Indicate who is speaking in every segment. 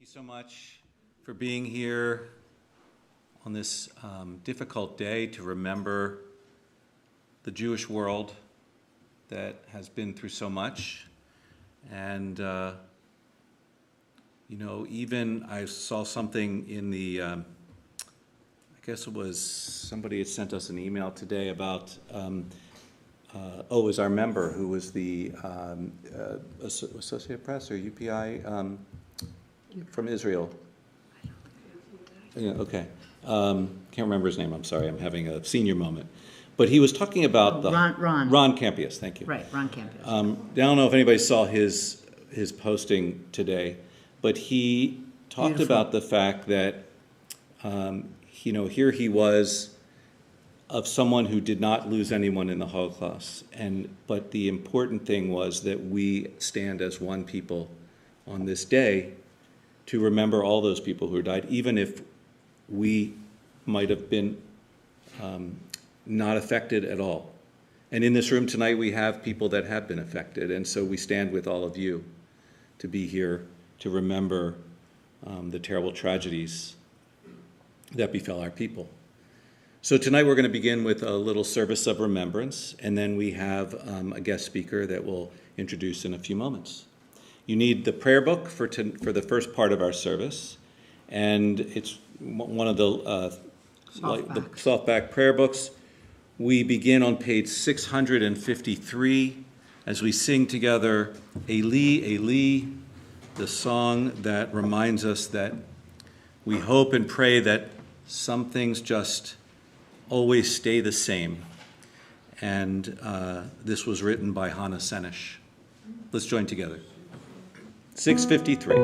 Speaker 1: you so much for being here on this difficult day to remember the Jewish world that has been through so much. And, even I saw something in the, I guess it was somebody had sent us an email today about, it was our member who was the Associated Press or UPI from Israel. Yeah, okay. Can't remember his name, I'm sorry, I'm having a senior moment. But he was talking about Ron Campius, thank you.
Speaker 2: Right, Ron Campius.
Speaker 1: I don't know if anybody saw his posting today, but he talked about the fact that, here he was of someone who did not lose anyone in the Holocaust, but the important thing was that we stand as one people on this day to remember all those people who died, even if we might have been not affected at all. And in this room tonight, we have people that have been affected, and so we stand with all of you to be here to remember the terrible tragedies that befell our people. So tonight we're going to begin with a little service of remembrance, and then we have a guest speaker that we'll introduce in a few moments. You need the prayer book for the first part of our service, and it's one of the softback prayer books. We begin on page 653 as we sing together Eli, Eli, the song that reminds us that we hope and pray that some things just always stay the same. And this was written by Hannah Senish. Let's join together. 653.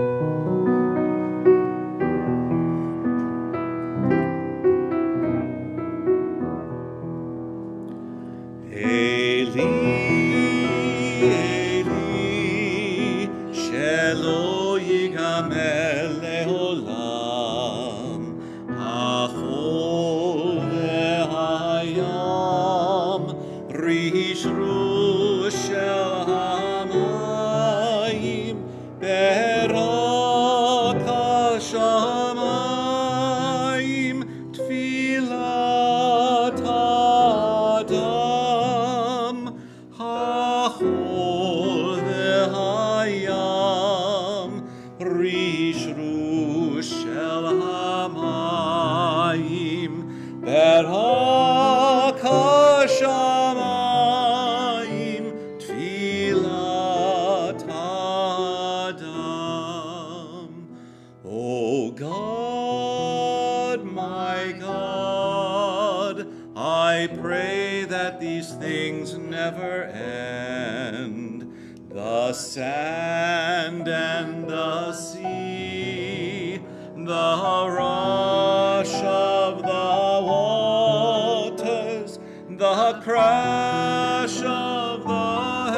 Speaker 3: Sand and the sea, the rush of the waters, the crash of the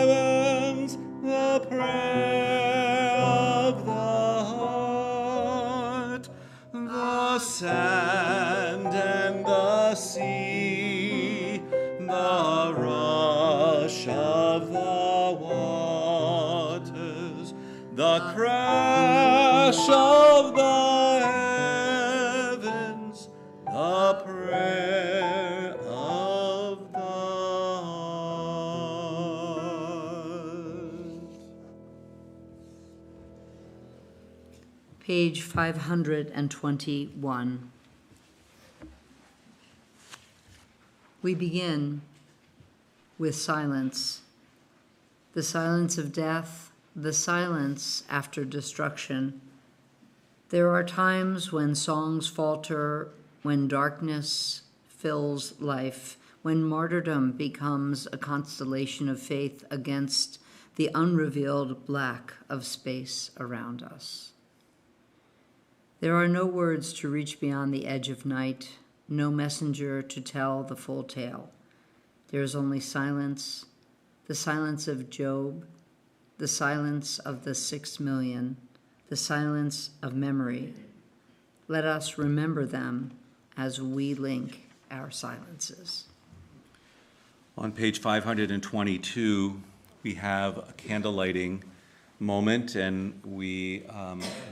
Speaker 3: heavens, the prayer of the heart, the sand and the sea, the rush of the the crash of the heavens, the prayer of the heart.
Speaker 2: Page 521. We begin with silence, the silence of death, the silence after destruction. There are times when songs falter, when darkness fills life, when martyrdom becomes a constellation of faith against the unrevealed black of space around us. There are no words to reach beyond the edge of night, no messenger to tell the full tale. There is only silence, the silence of Job, the silence of the 6 million, the silence of memory. Let us remember them as we link our silences.
Speaker 1: On page 522, we have a candle lighting moment, and we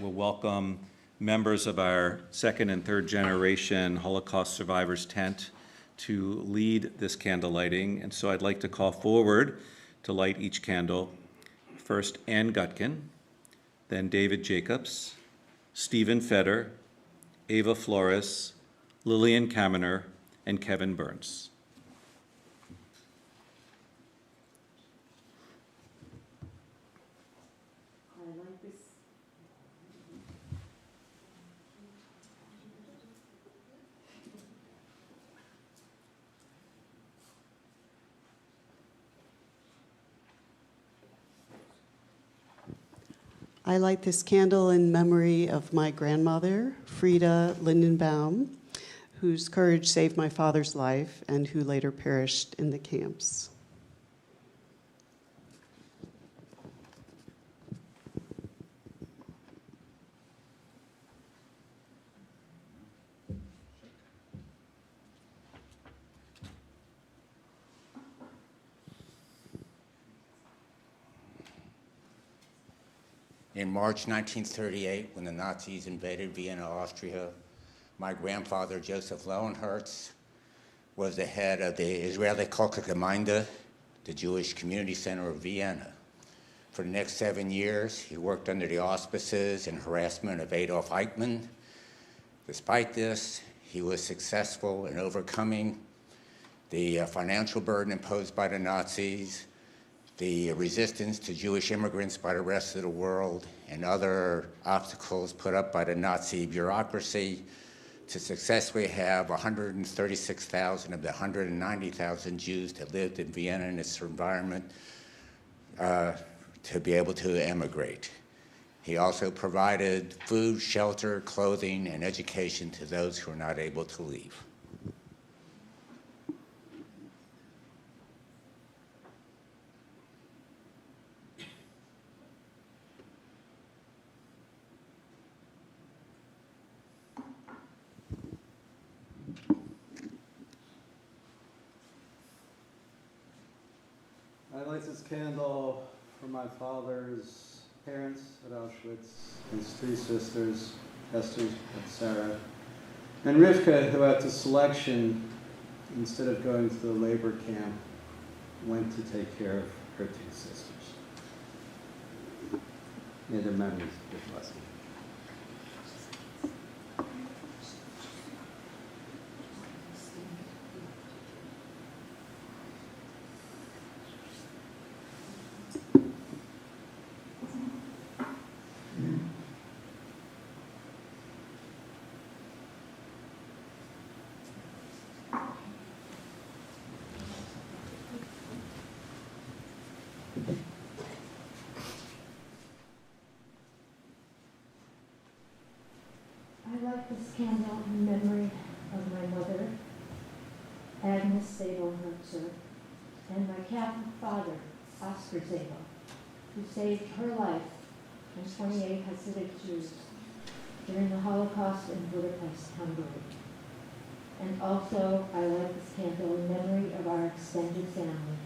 Speaker 1: will welcome members of our second and third generation Holocaust survivors tent to lead this candle lighting. And so I'd like to call forward to light each candle. First, Ann Gutkin, then David Jacobs, Stephen Feder, Ava Flores, Lillian Kaminer, and Kevin Burns.
Speaker 4: I light this candle in memory of my grandmother, Frida Lindenbaum, whose courage saved my father's life and who later perished in the camps.
Speaker 5: In March 1938, when the Nazis invaded Vienna, Austria, my grandfather, Joseph Lowenherz, was the head of the Israeli Gemeinde, the Jewish Community Center of Vienna. For the next 7 years, he worked under the auspices and harassment of Adolf Eichmann. Despite this, he was successful in overcoming the financial burden imposed by the Nazis, the resistance to Jewish immigrants by the rest of the world, and other obstacles put up by the Nazi bureaucracy to successfully have 136,000 of the 190,000 Jews that lived in Vienna and its environment to be able to emigrate. He also provided food, shelter, clothing, and education to those who were not able to leave.
Speaker 6: I light this candle for my father's parents at Auschwitz, his three sisters, Esther and Sarah, and Rivka, who at the selection, instead of going to the labor camp, went to take care of her two sisters. May their memories be blessed.
Speaker 7: I light this candle in memory of my mother, Agnes Zabel-Herzer, and my Catholic father, Oscar Zabel, who saved her life and 28 Hasidic Jews during the Holocaust in Budapest, Hungary. And also, I light this candle in memory of our extended family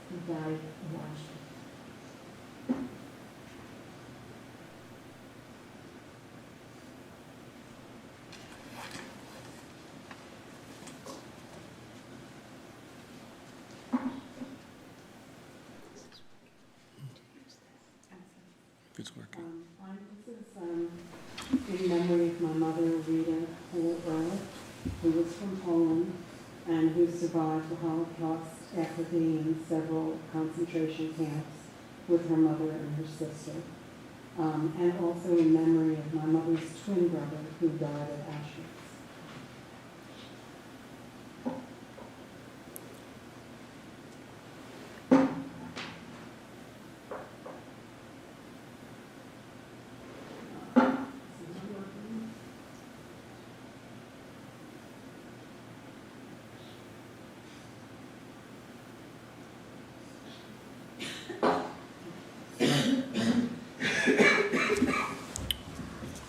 Speaker 7: who died in Auschwitz.
Speaker 1: It's working.
Speaker 4: This is in memory of my mother, Rita Holocaust, who was from Poland and who survived the Holocaust after being in several concentration camps with her mother and her sister. And also in memory of my mother's twin brother who died at Auschwitz.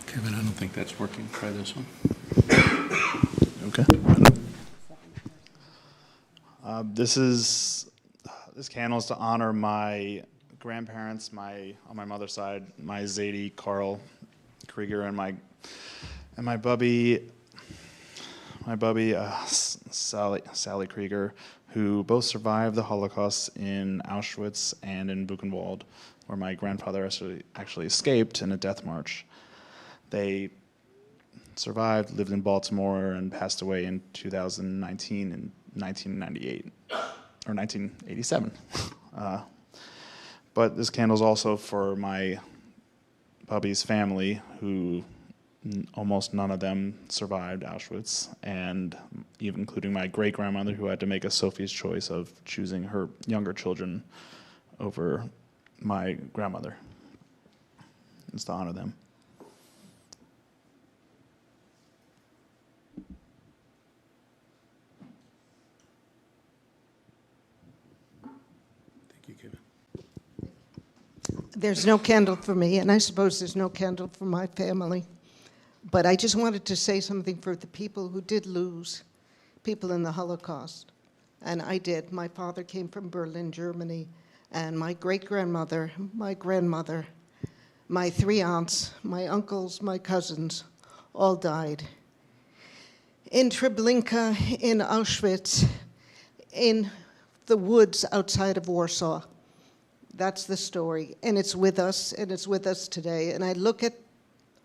Speaker 1: Kevin, I don't think that's working. Try this one.
Speaker 8: Okay. This candle is to honor my grandparents, on my mother's side, my Zadie, Carl Krieger, and my bubby, Sally Krieger, who both survived the Holocaust in Auschwitz and in Buchenwald, where my grandfather actually escaped in a death march. They survived, lived in Baltimore, and passed away in 2019 and 1998, or 1987. But this candle's also for my bubby's family, who almost none of them survived Auschwitz, and even including my great-grandmother, who had to make a Sophie's choice of choosing her younger children over my grandmother. It's to honor them.
Speaker 1: Thank you, Kevin.
Speaker 9: There's no candle for me, and I suppose there's no candle for my family. But I just wanted to say something for the people who did lose people in the Holocaust. And I did. My father came from Berlin, Germany, and my great-grandmother, my grandmother, my 3 aunts, my uncles, my cousins, all died. In Treblinka, in Auschwitz, in the woods outside of Warsaw. That's the story, and it's with us, and it's with us today. And I look at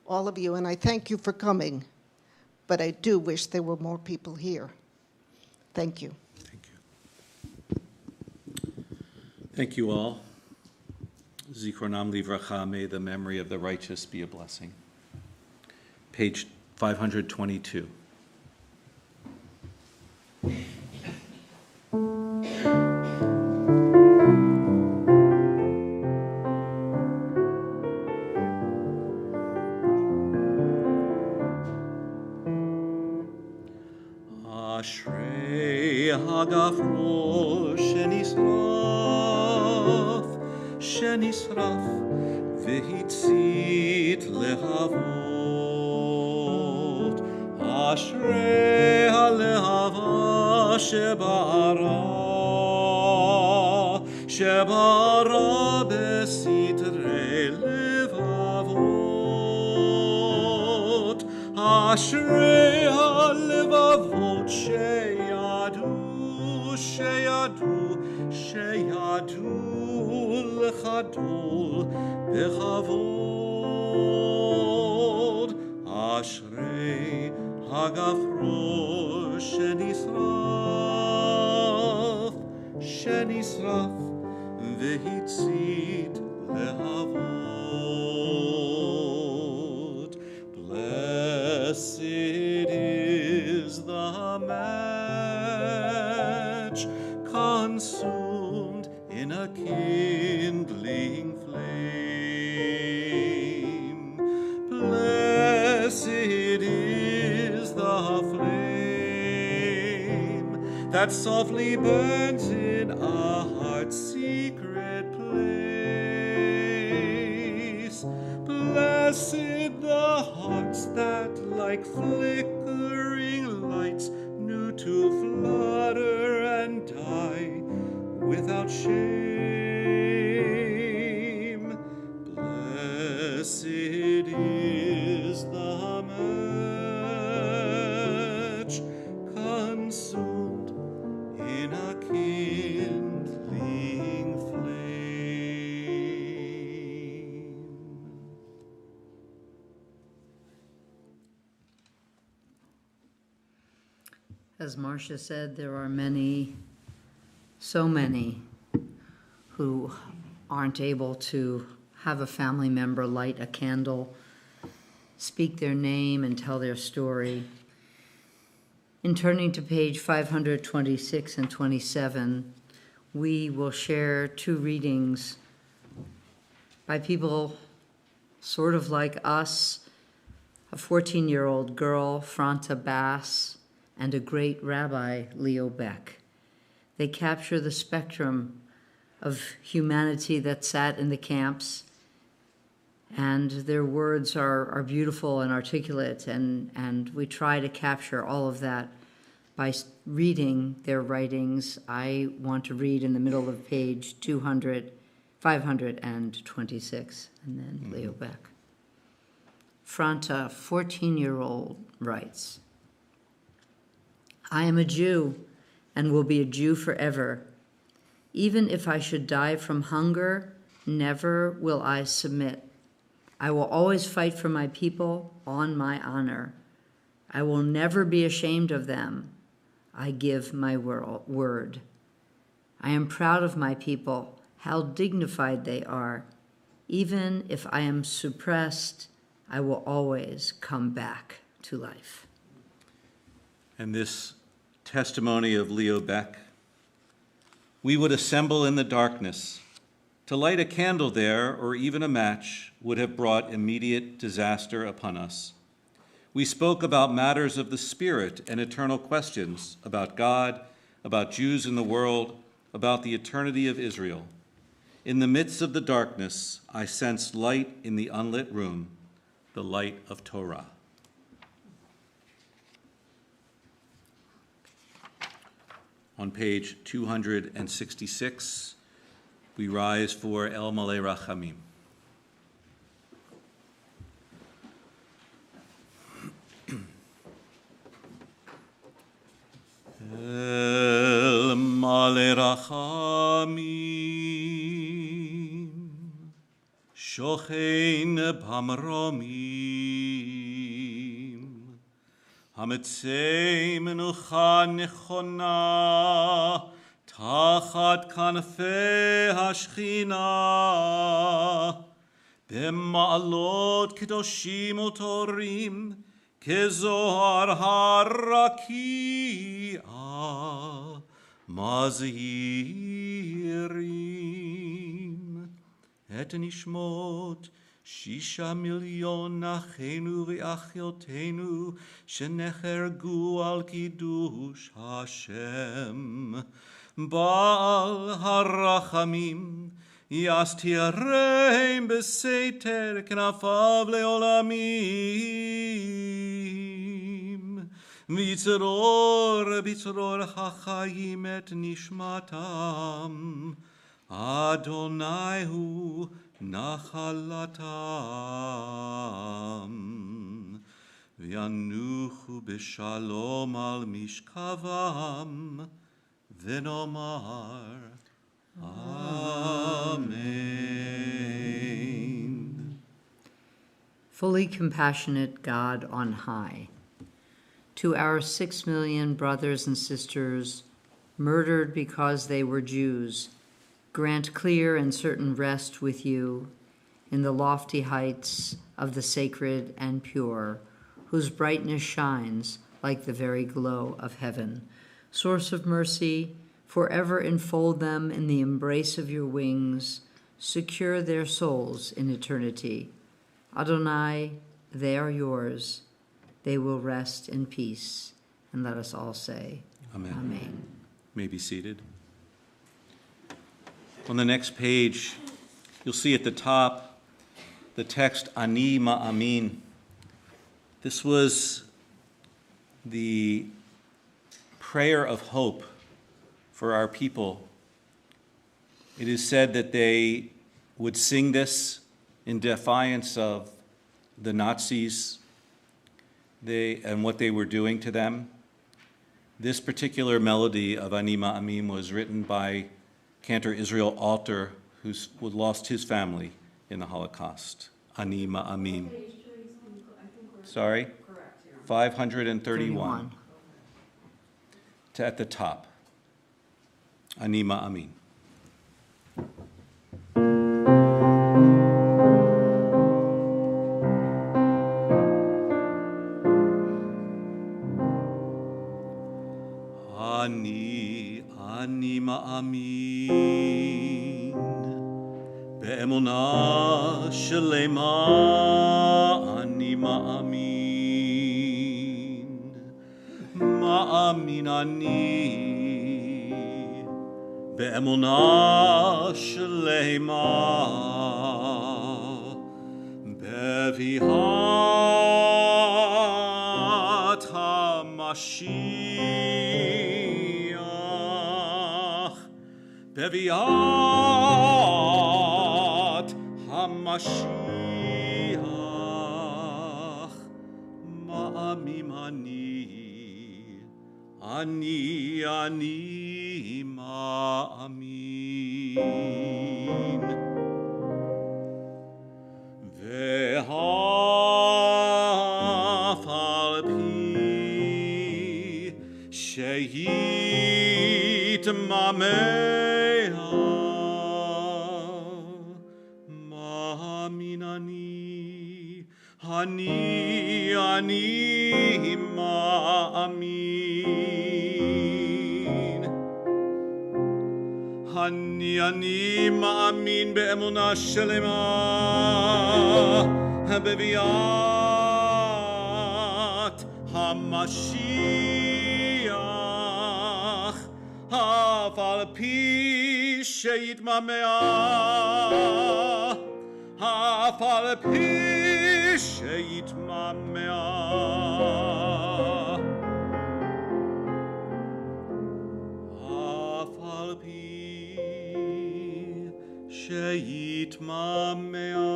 Speaker 9: all of you, and I thank you for coming, but I do wish there were more people here. Thank you.
Speaker 1: Thank you. Thank you all. Zichronam livracha, may the memory of the righteous be a blessing. Page 522.
Speaker 3: Ashrei hagafro shenisraf v'hitzit lehavot. Ashrei halehava shebara besitrei levavot. Ashrei halevavot sheyadu lechadol bechavod. Ashrei hagafro shenisraf v'hitzit lehavot. Blessed is the match consumed in a kindling flame. Blessed is the flame that softly burns in a heart's secret place. Blessed the hearts that, like flickering lights, knew to flutter and die without shame. Blessed is the match consumed in a kindling flame.
Speaker 2: As Marcia said, there are many, so many, who aren't able to have a family member light a candle, speak their name, and tell their story. In turning to page 526 and 27, we will share 2 readings by people sort of like us, a 14-year-old girl, Franta Bass, and a great rabbi, Leo Beck. They capture the spectrum of humanity that sat in the camps, and their words are beautiful and articulate, and we try to capture all of that by reading their writings. I want to read in the middle of page 522 526, and then Leo Beck. Franta, 14-year-old, writes, I am a Jew and will be a Jew forever. Even if I should die from hunger, never will I submit. I will always fight for my people on my honor. I will never be ashamed of them. I give my word. I am proud of my people, how dignified they are. Even if I am suppressed, I will always come back to life.
Speaker 1: And this testimony of Leo Beck, we would assemble in the darkness. To light a candle there, or even a match, would have brought immediate disaster upon us. We spoke about matters of the spirit and eternal questions, about God, about Jews in the world, about the eternity of Israel. In the midst of the darkness, I sensed light in the unlit room, the light of Torah. On page 266, we rise for El Malei Rachamim. El Malei Rachamim, Shochein B'Hamromim, Hametzei Menucha Nechona, Tachat Kanfei HaShechina, B'ma'alot Kedoshim Utorim, Kezohar Harakia, Mazhirim, Et Nishmot, 6 מיליון אחינו ואחיותינו שנחרגו על קידוש השם. בעל הרחמים יסתירם בסתר כנפיו לעולמים. ויצרור בצרור החיים את נשמתם. אדוני הוא נחלתם, וינוחו בשלום על משכבם, ונאמר Amen.
Speaker 2: Fully compassionate God on high, to our 6 million brothers and sisters murdered because they were Jews, grant clear and certain rest with you in the lofty heights of the sacred and pure, whose brightness shines like the very glow of heaven. Source of mercy, forever enfold them in the embrace of your wings, secure their souls in eternity. Adonai, they are yours. They will rest in peace. And let us all say,
Speaker 1: Amen.
Speaker 2: Amen.
Speaker 1: May be seated. On the next page, you'll see at the top the text Ani Ma'amin. This was the prayer of hope for our people. It is said that they would sing this in defiance of the Nazis and what they were doing to them. This particular melody of Ani Ma'amin was written by Cantor Israel Alter, who lost his family in the Holocaust. Ani Ma'amin. Sorry? 531. At the top. Ani Ma'amin. Ani Ma'amin, Be'emunah Shelema, Ani Ma'amin, Ma'amin Ani, Be'emunah Shelema, Bevihat HaMashiach, Beviat
Speaker 3: Mashiach, ma'amim ani ma'amin. Ve'haf al pi shehit mamea ma'amin ani ma'amin. Ani ma'amin be'emunah shelema beviat HaMashiach ha'al pi she'yitmamea ha'al pi she'yitmamea ha'al pi she'yitmamea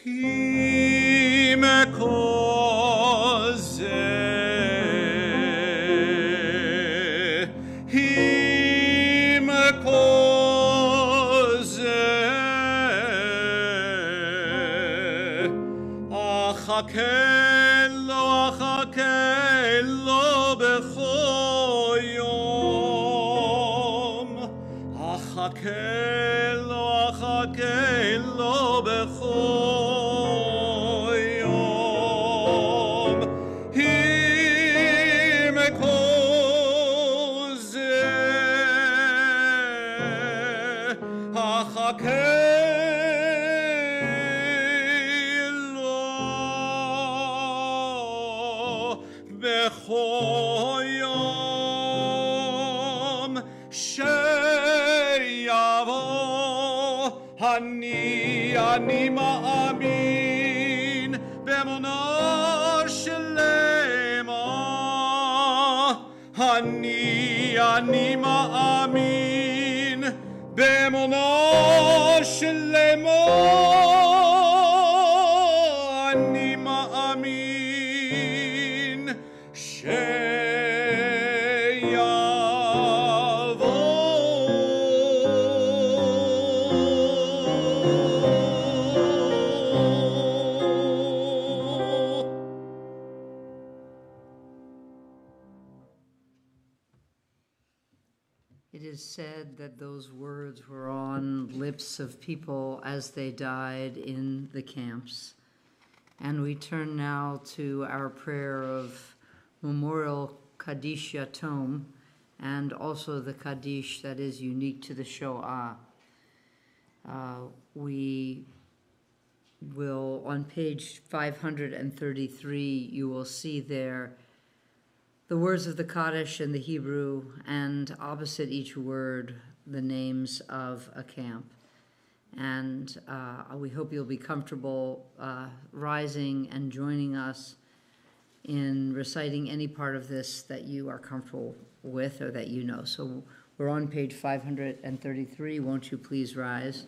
Speaker 3: hi mekol zeh hi mekol zeh achakelo bechol yom achakelo bechol yom hi mekol zeh achakelo bechol yom sheyavo ani ma'amin be'emunah shelema ani ma'amin be'emunah shelema ani ma'amin
Speaker 2: It is said that those words were on lips of people as they died in the camps. And we turn now to our prayer of memorial Kaddish Yatom, and also the Kaddish that is unique to the Shoah. We will, on page 533, you will see there the words of the Kaddish in the Hebrew, and opposite each word, the names of a camp. And we hope you'll be comfortable rising and joining us in reciting any part of this that you are comfortable with or that you know. So we're on page 533. Won't you please rise?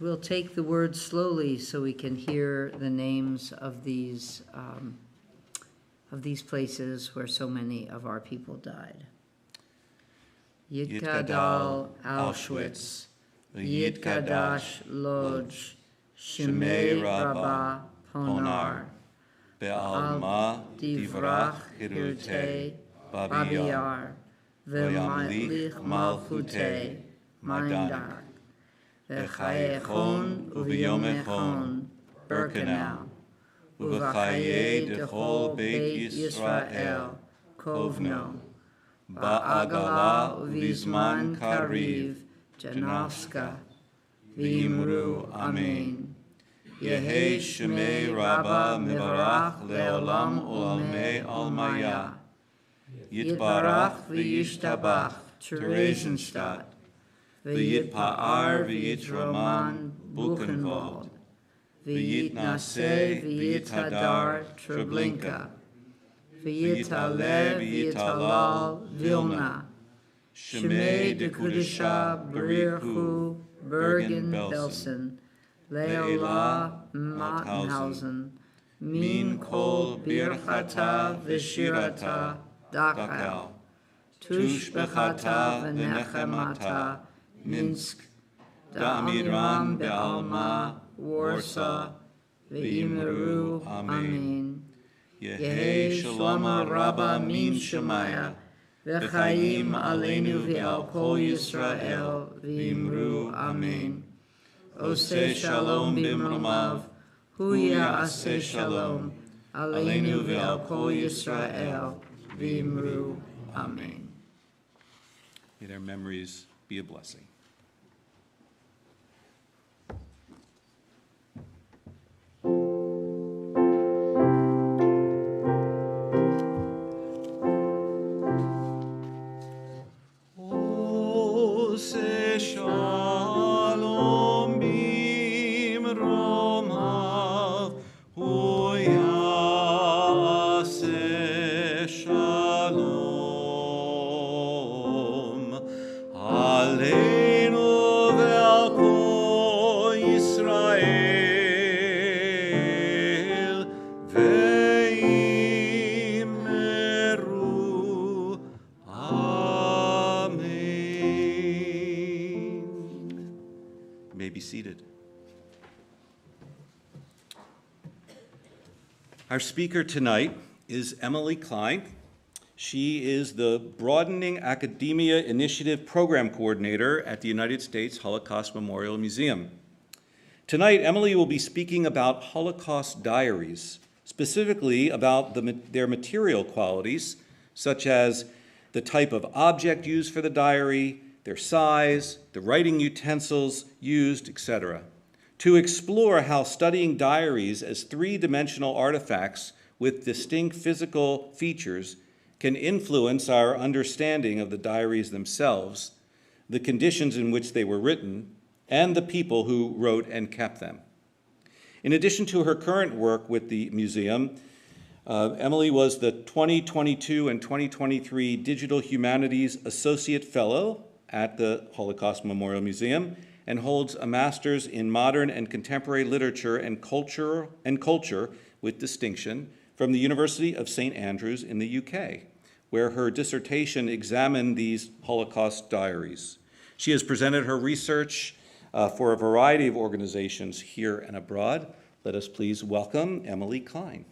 Speaker 2: We'll take the words slowly so we can hear the names of these places where so many of our people died. Yitkadal Auschwitz, Yitkadash Lodz, Shemei Rabbah Ponar, Be'alma Divrach Hirutei Babiyar, Ve'malik Malchutei Mindar, Ve'chayechon U'v'yomechon Birkenau, U'v'chaye Dechol Beit Yisrael Kovno, Ba'agala U'v'zman Kariv Janavska, V'imru Amen. Yehi Shemei Rabbah Mivarach Le'olam U'almei Almaya, Yitbarach V'yishtabach Theresienstadt, V'yitpa'ar V'yitraman Buchenwald, V'yitnaseh V'yithadar Treblinka, V'yitale V'yitalal Vilna,
Speaker 1: Shemei de Kudisha Brirchu Bergen Belsen, Le'ela Mauthausen, Min Kol Birchata V'Shirata Dachau, Tush Bechata V'Nechemata, Minsk, Da'amiram Be'alma, Warsaw, V'Imeru, Amen. Yehi Shalom Rabba Min Shemaya, V'chaim Aleinu V'al Kol Yisrael, V'Imru, Amen. Oseh Shalom B'mromav, Hu Ya'aseh Shalom, Aleinu V'al Kol Yisrael, V'Imru, Amen. May their memories be a blessing.
Speaker 3: Oseh Shalom B'mromav, Hu Ya'aseh Shalom, Aleinu V'al Kol Yisrael, V'Imeru, Amen.
Speaker 1: You may be seated. Our speaker tonight is Emily Klein. She is the Broadening Academia Initiative Program Coordinator at the United States Holocaust Memorial Museum. Tonight, Emily will be speaking about Holocaust diaries, specifically about their material qualities, such as the type of object used for the diary, their size, the writing utensils used, etc., to explore how studying diaries as three-dimensional artifacts with distinct physical features can influence our understanding of the diaries themselves, the conditions in which they were written, and the people who wrote and kept them. In addition to her current work with the museum, Emily was the 2022 and 2023 Digital Humanities Associate Fellow at the Holocaust Memorial Museum and holds a master's in modern and contemporary literature and culture with distinction from the University of St. Andrews in the UK, where her dissertation examined these Holocaust diaries. She has presented her research for a variety of organizations here and abroad. Let us please welcome Emily Klein.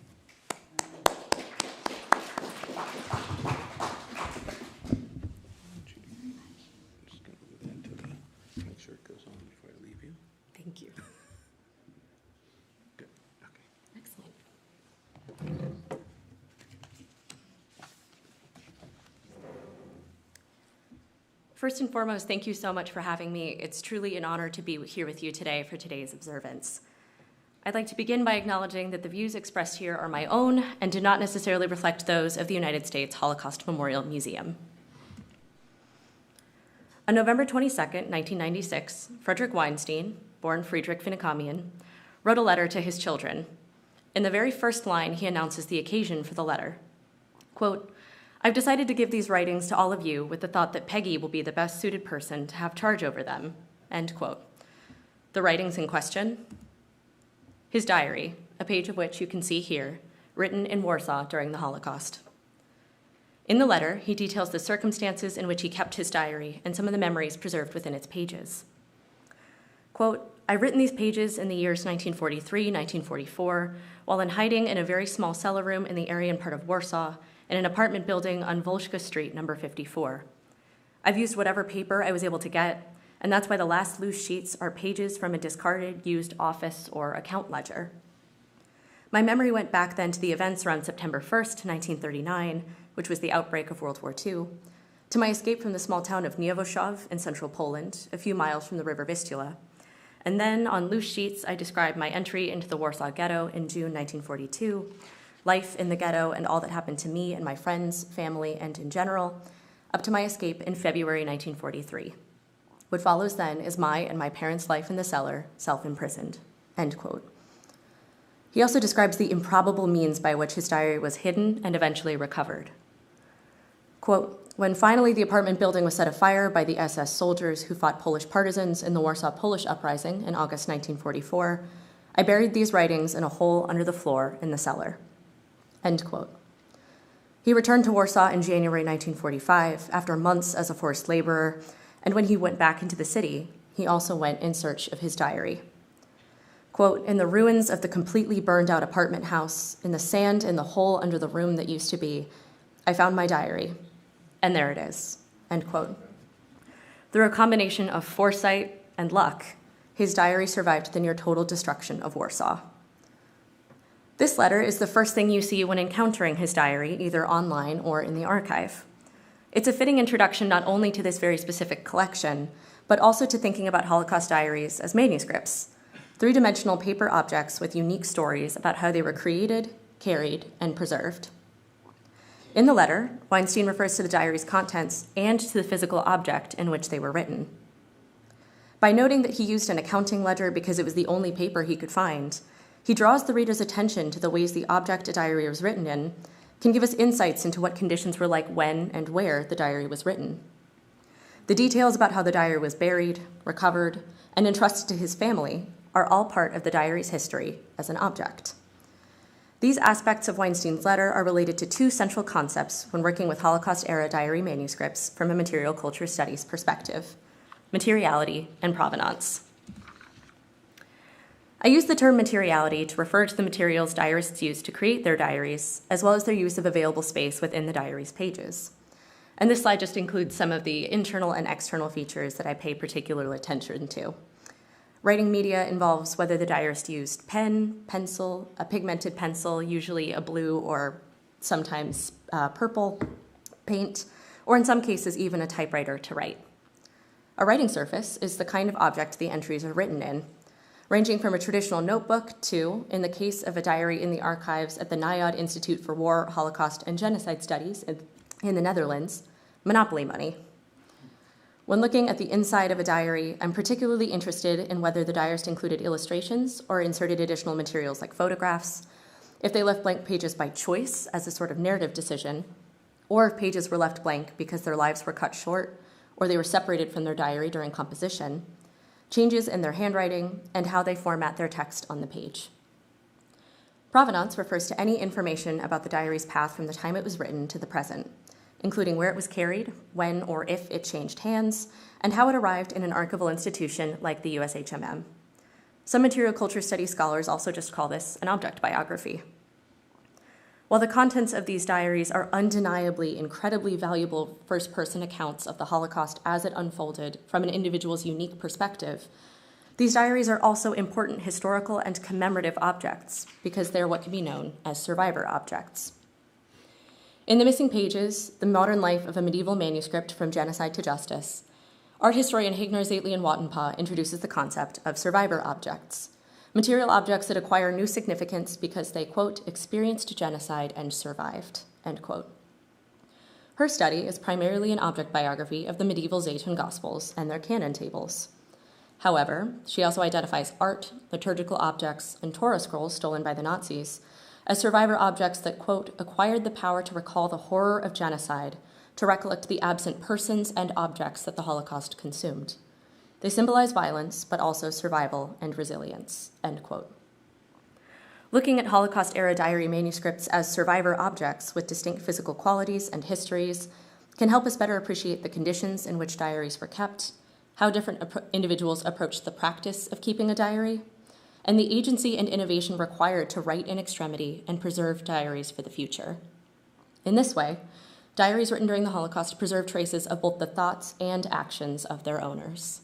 Speaker 1: Make sure it goes on before I leave you.
Speaker 10: Thank you.
Speaker 1: Good. Okay.
Speaker 10: Excellent. First and foremost, thank you so much for having me. It's truly an honor to be here with you today for today's observance. I'd like to begin by acknowledging that the views expressed here are my own and do not necessarily reflect those of the United States Holocaust Memorial Museum. On November 22nd, 1996, Frederick Weinstein, born Friedrich Finikamian, wrote a letter to his children. In the very first line, he announces the occasion for the letter. Quote, "I've decided to give these writings to all of you with the thought that Peggy will be the best suited person to have charge over them." End quote. The writings in question? His diary, a page of which you can see here, written in Warsaw during the Holocaust. In the letter, he details the circumstances in which he kept his diary and some of the memories preserved within its pages. Quote, "I've written these pages in the years 1943, 1944, while in hiding in a very small cellar room in the Aryan part of Warsaw, in an apartment building on Volshka Street, number 54. I've used whatever paper I was able to get, and that's why the last loose sheets are pages from a discarded, used office or account ledger. My memory went back then to the events around September 1st, 1939, which was the outbreak of World War II, to my escape from the small town of Niewoszów in central Poland, a few miles from the river Vistula. And then, on loose sheets, I described my entry into the Warsaw Ghetto in June 1942, life in the ghetto and all that happened to me and my friends, family, and in general, up to my escape in February 1943. What follows then is my and my parents' life in the cellar, self-imprisoned." End quote. He also describes the improbable means by which his diary was hidden and eventually recovered. Quote, When finally the apartment building was set afire by the SS soldiers who fought Polish partisans in the Warsaw Polish Uprising in August 1944, I buried these writings in a hole under the floor in the cellar." End quote. He returned to Warsaw in January 1945 after months as a forced laborer, and when he went back into the city, he also went in search of his diary. Quote, "In the ruins of the completely burned out apartment house, in the sand in the hole under the room that used to be, I found my diary, and there it is." End quote. Through a combination of foresight and luck, his diary survived the near total destruction of Warsaw. This letter is the first thing you see when encountering his diary, either online or in the archive. It's a fitting introduction not only to this very specific collection, but also to thinking about Holocaust diaries as manuscripts, three-dimensional paper objects with unique stories about how they were created, carried, and preserved. In the letter, Weinstein refers to the diary's contents and to the physical object in which they were written. By noting that he used an accounting ledger because it was the only paper he could find, he draws the reader's attention to the ways the object a diary was written in can give us insights into what conditions were like when and where the diary was written. The details about how the diary was buried, recovered, and entrusted to his family are all part of the diary's history as an object. These aspects of Weinstein's letter are related to two central concepts when working with Holocaust-era diary manuscripts from a material culture studies perspective: materiality and provenance. I use the term materiality to refer to the materials diarists use to create their diaries, as well as their use of available space within the diary's pages. And this slide just includes some of the internal and external features that I pay particular attention to. Writing media involves whether the diarist used pen, pencil, a pigmented pencil, usually a blue or sometimes purple paint, or in some cases even a typewriter to write. A writing surface is the kind of object the entries are written in, ranging from a traditional notebook to, in the case of a diary in the archives at the NIOD Institute for War, Holocaust, and Genocide Studies in the Netherlands, Monopoly money. When looking at the inside of a diary, I'm particularly interested in whether the diarist included illustrations or inserted additional materials like photographs, if they left blank pages by choice as a sort of narrative decision, or if pages were left blank because their lives were cut short or they were separated from their diary during composition, changes in their handwriting, and how they format their text on the page. Provenance refers to any information about the diary's path from the time it was written to the present, including where it was carried, when or if it changed hands, and how it arrived in an archival institution like the USHMM. Some material culture studies scholars also just call this an object biography. While the contents of these diaries are undeniably incredibly valuable first-person accounts of the Holocaust as it unfolded from an individual's unique perspective, these diaries are also important historical and commemorative objects because they're what can be known as survivor objects. In The Missing Pages, The Modern Life of a Medieval Manuscript from Genocide to Justice, art historian Hignar Zatlian-Wattenpaugh introduces the concept of survivor objects, material objects that acquire new significance because they, quote, experienced genocide and survived, end quote. Her study is primarily an object biography of the medieval Zaytun Gospels and their canon tables. However, she also identifies art, liturgical objects, and Torah scrolls stolen by the Nazis as survivor objects that, quote, acquired the power to recall the horror of genocide, to recollect the absent persons and objects that the Holocaust consumed. They symbolize violence, but also survival and resilience, end quote. Looking at Holocaust-era diary manuscripts as survivor objects with distinct physical qualities and histories can help us better appreciate the conditions in which diaries were kept, how different individuals approached the practice of keeping a diary, and the agency and innovation required to write in extremity and preserve diaries for the future. In this way, diaries written during the Holocaust preserve traces of both the thoughts and actions of their owners.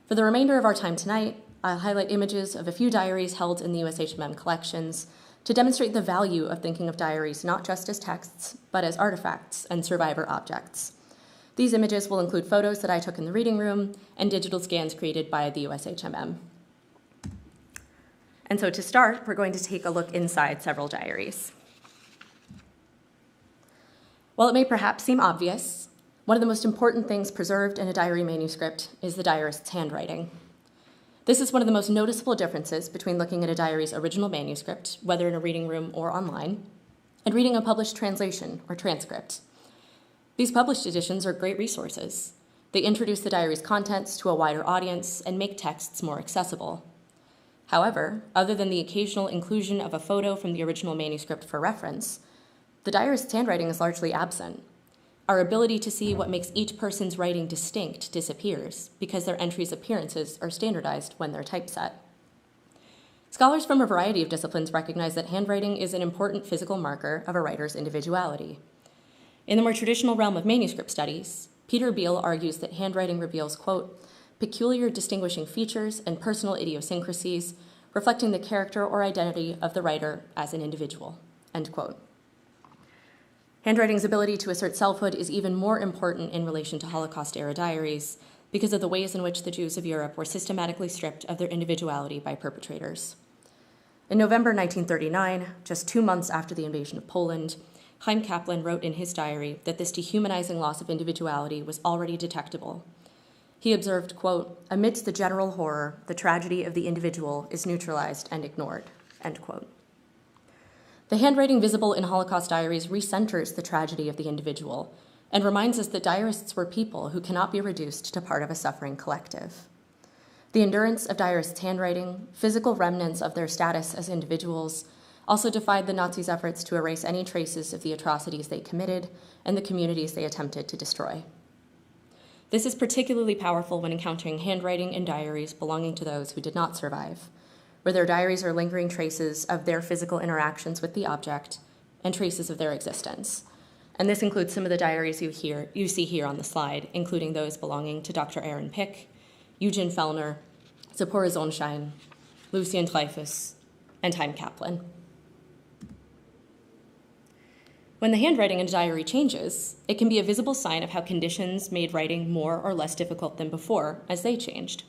Speaker 10: For the remainder of our time tonight, I'll highlight images of a few diaries held in the USHMM collections to demonstrate the value of thinking of diaries not just as texts, but as artifacts and survivor objects. These images will include photos that I took in the reading room and digital scans created by the USHMM. And so to start, we're going to take a look inside several diaries. While it may perhaps seem obvious, one of the most important things preserved in a diary manuscript is the diarist's handwriting. This is one of the most noticeable differences between looking at a diary's original manuscript, whether in a reading room or online, and reading a published translation or transcript. These published editions are great resources. They introduce the diary's contents to a wider audience and make texts more accessible. However, other than the occasional inclusion of a photo from the original manuscript for reference, the diarist's handwriting is largely absent. Our ability to see what makes each person's writing distinct disappears because their entries' appearances are standardized when they're typeset. Scholars from a variety of disciplines recognize that handwriting is an important physical marker of a writer's individuality. In the more traditional realm of manuscript studies, Peter Beale argues that handwriting reveals, quote, peculiar distinguishing features and personal idiosyncrasies reflecting the character or identity of the writer as an individual, end quote. Handwriting's ability to assert selfhood is even more important in relation to Holocaust-era diaries because of the ways in which the Jews of Europe were systematically stripped of their individuality by perpetrators. In November 1939, just 2 months after the invasion of Poland, Chaim Kaplan wrote in his diary that this dehumanizing loss of individuality was already detectable. He observed, quote, amidst the general horror, the tragedy of the individual is neutralized and ignored, end quote. The handwriting visible in Holocaust diaries recenters the tragedy of the individual and reminds us that diarists were people who cannot be reduced to part of a suffering collective. The endurance of diarists' handwriting, physical remnants of their status as individuals, also defied the Nazis' efforts to erase any traces of the atrocities they committed and the communities they attempted to destroy. This is particularly powerful when encountering handwriting in diaries belonging to those who did not survive, where their diaries are lingering traces of their physical interactions with the object and traces of their existence. And this includes some of the diaries you see here on the slide, including those belonging to Dr. Aaron Pick, Eugen Fellner, Zipporah Zonshine, Lucien Dreyfus, and Chaim Kaplan. When the handwriting in a diary changes, it can be a visible sign of how conditions made writing more or less difficult than before as they changed.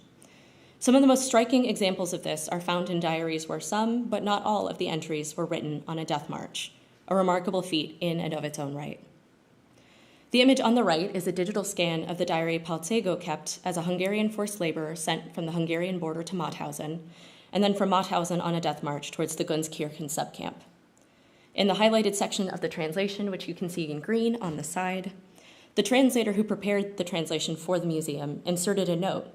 Speaker 10: Some of the most striking examples of this are found in diaries where some, but not all, of the entries were written on a death march, a remarkable feat in and of its own right. The image on the right is a digital scan of the diary Paltsego kept as a Hungarian forced laborer sent from the Hungarian border to Mauthausen, and then from Mauthausen on a death march towards the Gunskirchen subcamp. In the highlighted section of the translation, which you can see in green on the side, the translator who prepared the translation for the museum inserted a note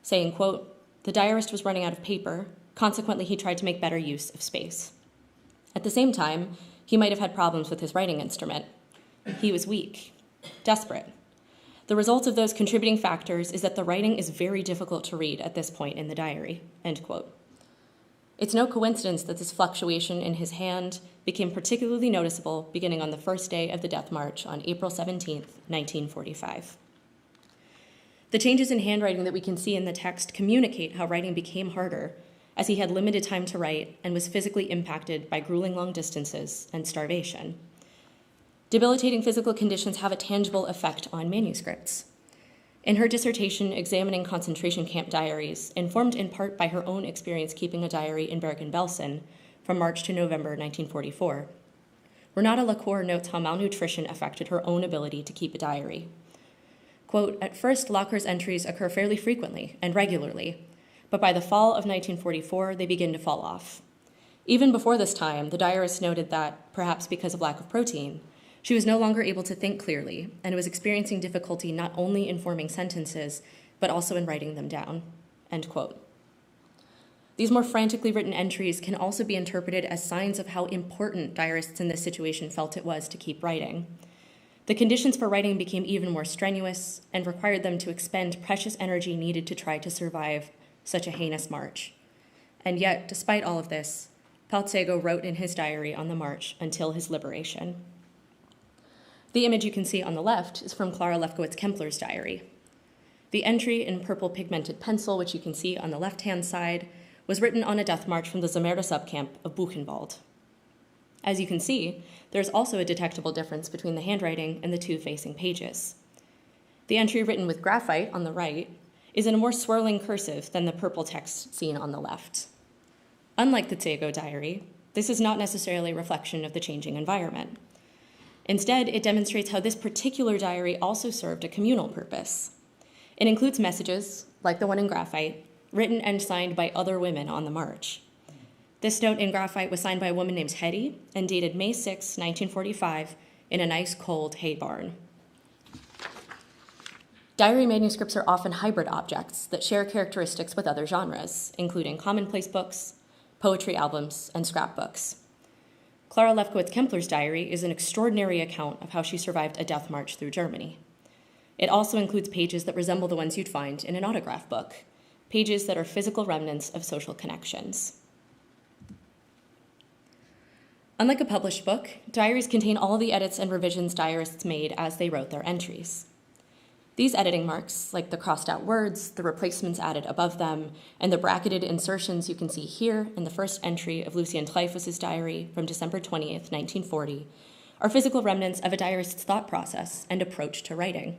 Speaker 10: saying, quote, the diarist was running out of paper, consequently he tried to make better use of space. At the same time, he might have had problems with his writing instrument. He was weak, desperate. The result of those contributing factors is that the writing is very difficult to read at this point in the diary, end quote. It's no coincidence that this fluctuation in his hand became particularly noticeable beginning on the first day of the death march on April 17, 1945. The changes in handwriting that we can see in the text communicate how writing became harder, as he had limited time to write and was physically impacted by grueling long distances and starvation. Debilitating physical conditions have a tangible effect on manuscripts. In her dissertation examining concentration camp diaries, informed in part by her own experience keeping a diary in Bergen-Belsen from March to November 1944, Renata Lacour notes how malnutrition affected her own ability to keep a diary. Quote, at first, Lacour's entries occur fairly frequently and regularly, but by the fall of 1944, they begin to fall off. Even before this time, the diarist noted that, perhaps because of lack of protein, she was no longer able to think clearly and was experiencing difficulty not only in forming sentences, but also in writing them down, end quote. These more frantically written entries can also be interpreted as signs of how important diarists in this situation felt it was to keep writing. The conditions for writing became even more strenuous and required them to expend precious energy needed to try to survive such a heinous march. And yet, despite all of this, Paltsego wrote in his diary on the march until his liberation. The image you can see on the left is from Clara Lefkowitz-Kempler's diary. The entry in purple pigmented pencil, which you can see on the left-hand side, was written on a death march from the Zammerda subcamp of Buchenwald. As you can see, there's also a detectable difference between the handwriting and the two facing pages. The entry written with graphite on the right is in a more swirling cursive than the purple text seen on the left. Unlike the Tsego diary, this is not necessarily a reflection of the changing environment. Instead, it demonstrates how this particular diary also served a communal purpose. It includes messages, like the one in graphite, written and signed by other women on the march. This note in graphite was signed by a woman named Hetty and dated May 6, 1945, in a nice cold hay barn. Diary manuscripts are often hybrid objects that share characteristics with other genres, including commonplace books, poetry albums, and scrapbooks. Clara Lefkowitz-Kempler's diary is an extraordinary account of how she survived a death march through Germany. It also includes pages that resemble the ones you'd find in an autograph book, pages that are physical remnants of social connections. Unlike a published book, diaries contain all the edits and revisions diarists made as they wrote their entries. These editing marks, like the crossed out words, the replacements added above them, and the bracketed insertions you can see here in the first entry of Lucien Dreyfus's diary from December 20th, 1940, are physical remnants of a diarist's thought process and approach to writing.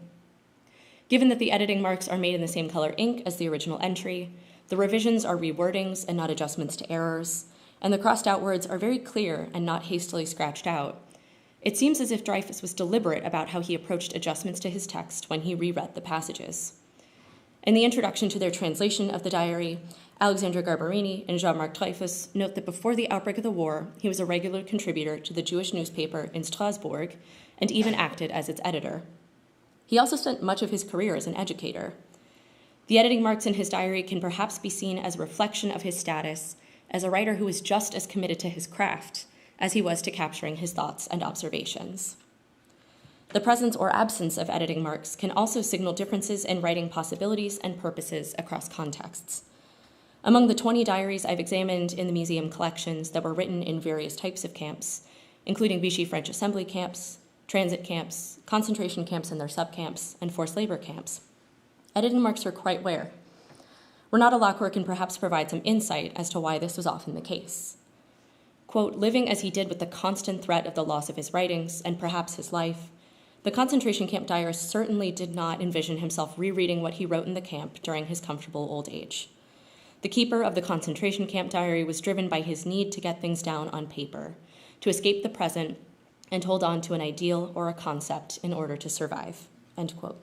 Speaker 10: Given that the editing marks are made in the same color ink as the original entry, the revisions are rewordings and not adjustments to errors, and the crossed out words are very clear and not hastily scratched out, it seems as if Dreyfus was deliberate about how he approached adjustments to his text when he reread the passages. In the introduction to their translation of the diary, Alexandra Garbarini and Jean-Marc Dreyfus note that before the outbreak of the war, he was a regular contributor to the Jewish newspaper in Strasbourg and even acted as its editor. He also spent much of his career as an educator. The editing marks in his diary can perhaps be seen as a reflection of his status as a writer who was just as committed to his craft as he was to capturing his thoughts and observations. The presence or absence of editing marks can also signal differences in writing possibilities and purposes across contexts. Among the 20 diaries I've examined in the museum collections that were written in various types of camps, including Vichy French assembly camps, transit camps, concentration camps and their subcamps, and forced labor camps, editing marks are quite rare. Renata Lockwer can perhaps provide some insight as to why this was often the case. Quote, living as he did with the constant threat of the loss of his writings and perhaps his life, the concentration camp diarist certainly did not envision himself rereading what he wrote in the camp during his comfortable old age. The keeper of the concentration camp diary was driven by his need to get things down on paper, to escape the present and hold on to an ideal or a concept in order to survive, end quote.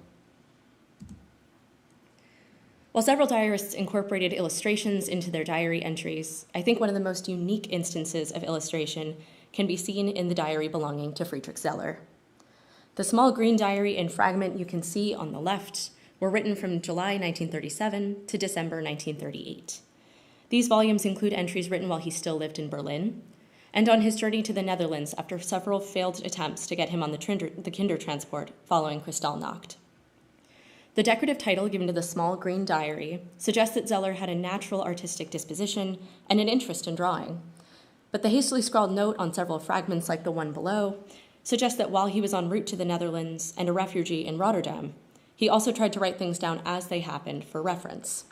Speaker 10: While several diarists incorporated illustrations into their diary entries, I think one of the most unique instances of illustration can be seen in the diary belonging to Friedrich Zeller. The small green diary and fragment you can see on the left were written from July 1937 to December 1938. These volumes include entries written while he still lived in Berlin, and on his journey to the Netherlands after several failed attempts to get him on the Kindertransport following Kristallnacht. The decorative title given to the small green diary suggests that Zeller had a natural artistic disposition and an interest in drawing. But the hastily scrawled note on several fragments like the one below suggests that while he was en route to the Netherlands and a refugee in Rotterdam, he also tried to write things down as they happened for reference.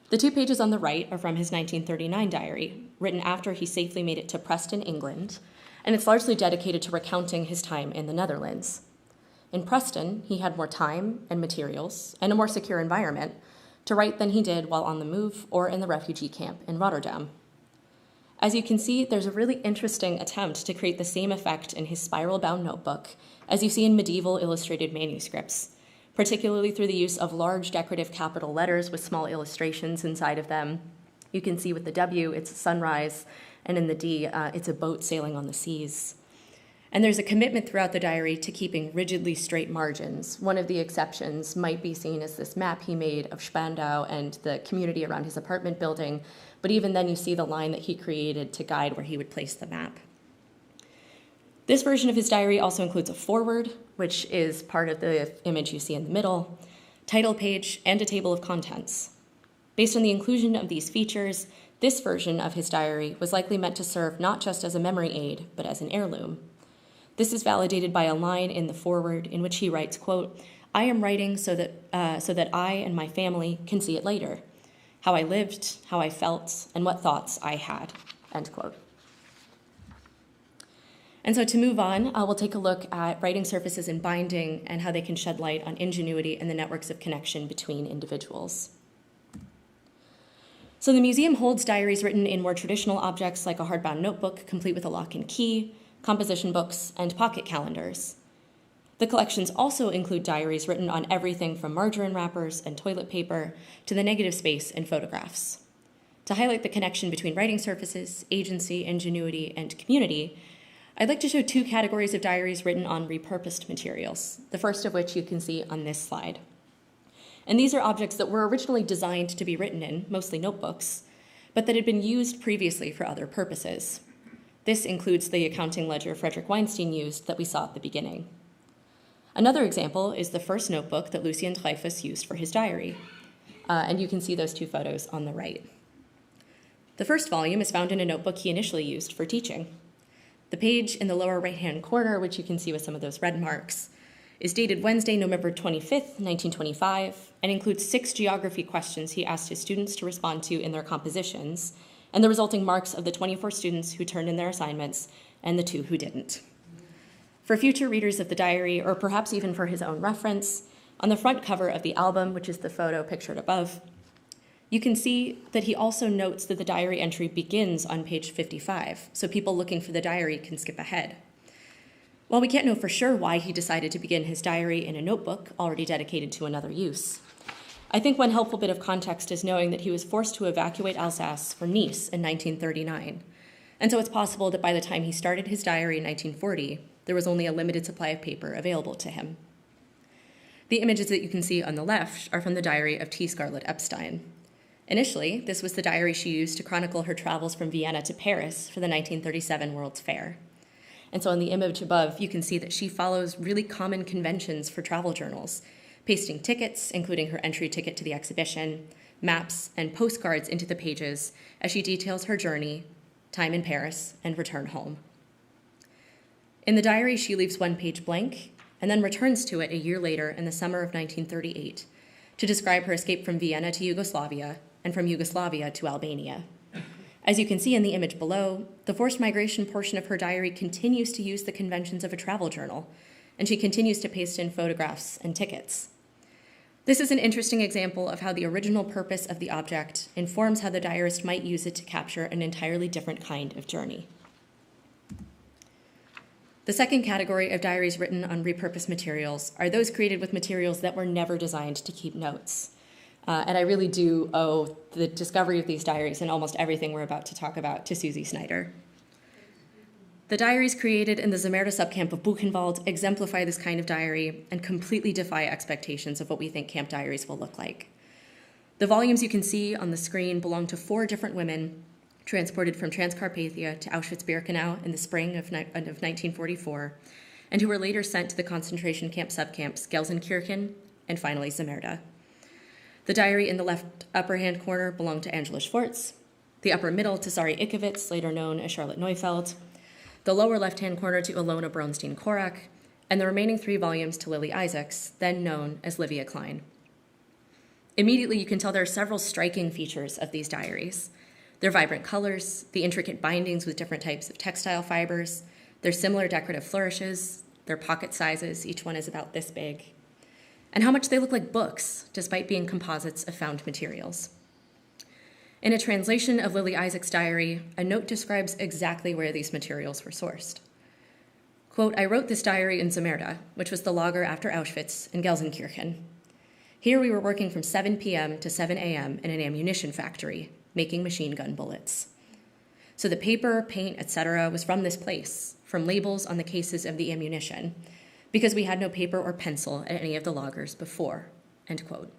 Speaker 10: The 2 pages on the right are from his 1939 diary, written after he safely made it to Preston, England, and it's largely dedicated to recounting his time in the Netherlands. In Preston, he had more time and materials and a more secure environment to write than he did while on the move or in the refugee camp in Rotterdam. As you can see, there's a really interesting attempt to create the same effect in his spiral-bound notebook as you see in medieval illustrated manuscripts, particularly through the use of large decorative capital letters with small illustrations inside of them. You can see with the W, it's a sunrise, and in the D, it's a boat sailing on the seas. And there's a commitment throughout the diary to keeping rigidly straight margins. One of the exceptions might be seen as this map he made of Spandau and the community around his apartment building, but even then you see the line that he created to guide where he would place the map. This version of his diary also includes a foreword, which is part of the image you see in the middle, title page, and a table of contents. Based on the inclusion of these features, this version of his diary was likely meant to serve not just as a memory aid, but as an heirloom. This is validated by a line in the foreword in which he writes, quote, I am writing so that I and my family can see it later, how I lived, how I felt, and what thoughts I had, end quote. And so to move on, we'll take a look at writing surfaces and binding and how they can shed light on ingenuity and the networks of connection between individuals. So the museum holds diaries written in more traditional objects like a hardbound notebook, complete with a lock and key, composition books, and pocket calendars. The collections also include diaries written on everything from margarine wrappers and toilet paper to the negative space and photographs. To highlight the connection between writing surfaces, agency, ingenuity, and community, I'd like to show two categories of diaries written on repurposed materials, the first of which you can see on this slide. And these are objects that were originally designed to be written in, mostly notebooks, but that had been used previously for other purposes. This includes the accounting ledger Frederick Weinstein used that we saw at the beginning. Another example is the first notebook that Lucien Dreyfus used for his diary, and you can see those two photos on the right. The first volume is found in a notebook he initially used for teaching. The page in the lower right-hand corner, which you can see with some of those red marks, is dated Wednesday, November 25th, 1925, and includes 6 geography questions he asked his students to respond to in their compositions, and the resulting marks of the 24 students who turned in their assignments and the 2 who didn't. For future readers of the diary, or perhaps even for his own reference, on the front cover of the album, which is the photo pictured above, you can see that he also notes that the diary entry begins on page 55, so people looking for the diary can skip ahead. While we can't know for sure why he decided to begin his diary in a notebook already dedicated to another use, I think one helpful bit of context is knowing that he was forced to evacuate Alsace for Nice in 1939, and so it's possible that by the time he started his diary in 1940, there was only a limited supply of paper available to him. The images that you can see on the left are from the diary of T. Scarlett Epstein. Initially, this was the diary she used to chronicle her travels from Vienna to Paris for the 1937 World's Fair. And so on the image above, you can see that she follows really common conventions for travel journals, pasting tickets, including her entry ticket to the exhibition, maps, and postcards into the pages as she details her journey, time in Paris, and return home. In the diary, she leaves one page blank and then returns to it a year later in the summer of 1938 to describe her escape from Vienna to Yugoslavia and from Yugoslavia to Albania. As you can see in the image below, the forced migration portion of her diary continues to use the conventions of a travel journal, and she continues to paste in photographs and tickets. This is an interesting example of how the original purpose of the object informs how the diarist might use it to capture an entirely different kind of journey. The second category of diaries written on repurposed materials are those created with materials that were never designed to keep notes. And I really do owe the discovery of these diaries and almost everything we're about to talk about to Susie Snyder. The diaries created in the Zemerda subcamp of Buchenwald exemplify this kind of diary and completely defy expectations of what we think camp diaries will look like. The volumes you can see on the screen belong to 4 different women transported from Transcarpathia to Auschwitz-Birkenau in the spring of 1944, and who were later sent to the concentration camp subcamps Gelsenkirchen and finally Zemerda. The diary in the left upper hand corner belonged to Angela Schwartz, the upper middle to Sari Ikovitz, later known as Charlotte Neufeld, the lower left-hand corner to Ilona Bronstein-Korak, and the remaining 3 volumes to Lily Isaacs, then known as Livia Klein. Immediately, you can tell there are several striking features of these diaries. Their vibrant colors, the intricate bindings with different types of textile fibers, their similar decorative flourishes, their pocket sizes, each one is about this big, and how much they look like books, despite being composites of found materials. In a translation of Lily Isaac's diary, a note describes exactly where these materials were sourced. Quote, "I wrote this diary in Zemerda, which was the lager after Auschwitz in Gelsenkirchen. Here we were working from 7 p.m. to 7 a.m. in an ammunition factory, making machine gun bullets. So the paper, paint, etc. was from this place, from labels on the cases of the ammunition, because we had no paper or pencil at any of the lagers before," end quote.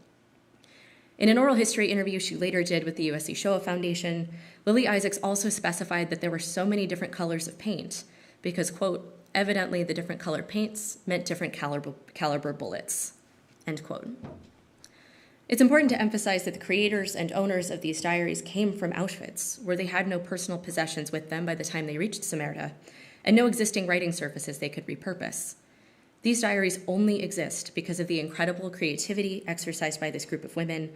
Speaker 10: In an oral history interview she later did with the USC Shoah Foundation, Lily Isaacs also specified that there were so many different colors of paint because, quote, "evidently the different colored paints meant different caliber bullets," end quote. It's important to emphasize that the creators and owners of these diaries came from Auschwitz, where they had no personal possessions with them by the time they reached Zemerda, and no existing writing surfaces they could repurpose. These diaries only exist because of the incredible creativity exercised by this group of women,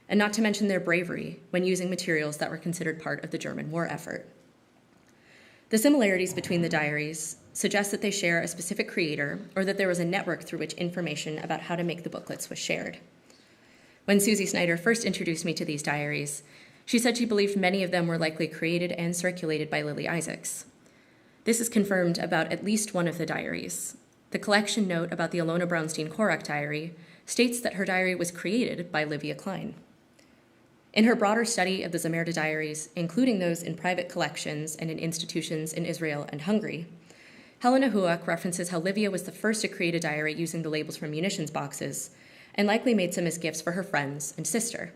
Speaker 10: and not to mention their bravery when using materials that were considered part of the German war effort. The similarities between the diaries suggest that they share a specific creator or that there was a network through which information about how to make the booklets was shared. When Susie Snyder first introduced me to these diaries, she said she believed many of them were likely created and circulated by Lily Isaacs. This is confirmed about at least one of the diaries. The collection note about the Ilona Bronstein-Korak diary states that her diary was created by Livia Klein. In her broader study of the Zemerda diaries, including those in private collections and in institutions in Israel and Hungary, Helena Huak references how Livia was the first to create a diary using the labels from munitions boxes, and likely made some as gifts for her friends and sister.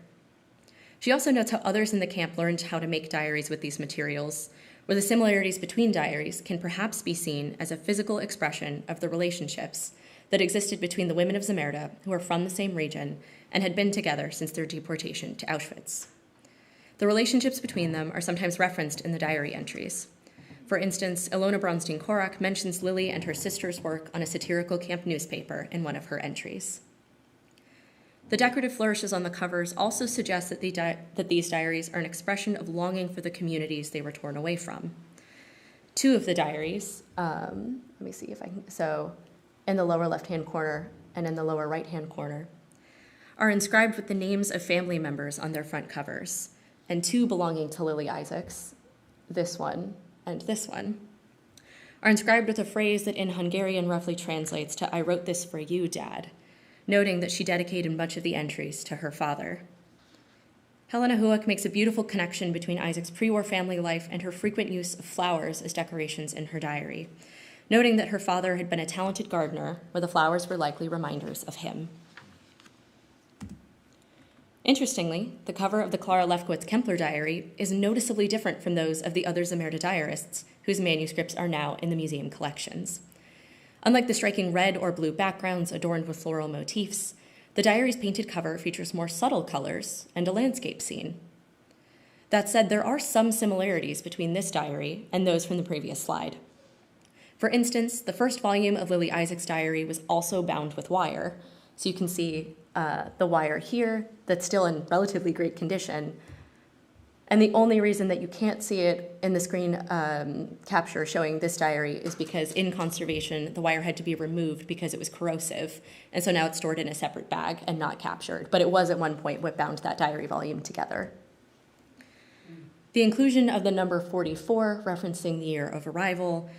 Speaker 10: She also notes how others in the camp learned how to make diaries with these materials, where the similarities between diaries can perhaps be seen as a physical expression of the relationships that existed between the women of Zemerda, who are from the same region and had been together since their deportation to Auschwitz. The relationships between them are sometimes referenced in the diary entries. For instance, Ilona Bronstein-Korak mentions Lily and her sister's work on a satirical camp newspaper in one of her entries. The decorative flourishes on the covers also suggest that these diaries are an expression of longing for the communities they were torn away from. Two of the diaries, let me see if I can, so in the lower left-hand corner and in the lower right-hand corner, are inscribed with the names of family members on their front covers, and two belonging to Lily Isaacs, this one and this one, are inscribed with a phrase that in Hungarian roughly translates to "I wrote this for you, Dad," noting that she dedicated much of the entries to her father. Helena Huak makes a beautiful connection between Isaac's pre-war family life and her frequent use of flowers as decorations in her diary, noting that her father had been a talented gardener, where the flowers were likely reminders of him. Interestingly, the cover of the Clara Lefkowitz-Kempler diary is noticeably different from those of the other Zemerda diarists, whose manuscripts are now in the museum collections. Unlike the striking red or blue backgrounds adorned with floral motifs, the diary's painted cover features more subtle colors and a landscape scene. That said, there are some similarities between this diary and those from the previous slide. For instance, the first volume of Lily Isaac's diary was also bound with wire, so you can see the wire here that's still in relatively great condition. And the only reason that you can't see it in the screen capture showing this diary is because in conservation, the wire had to be removed because it was corrosive. And so now it's stored in a separate bag and not captured. But it was at one point what bound that diary volume together. The inclusion of the number 44, referencing the year of arrival,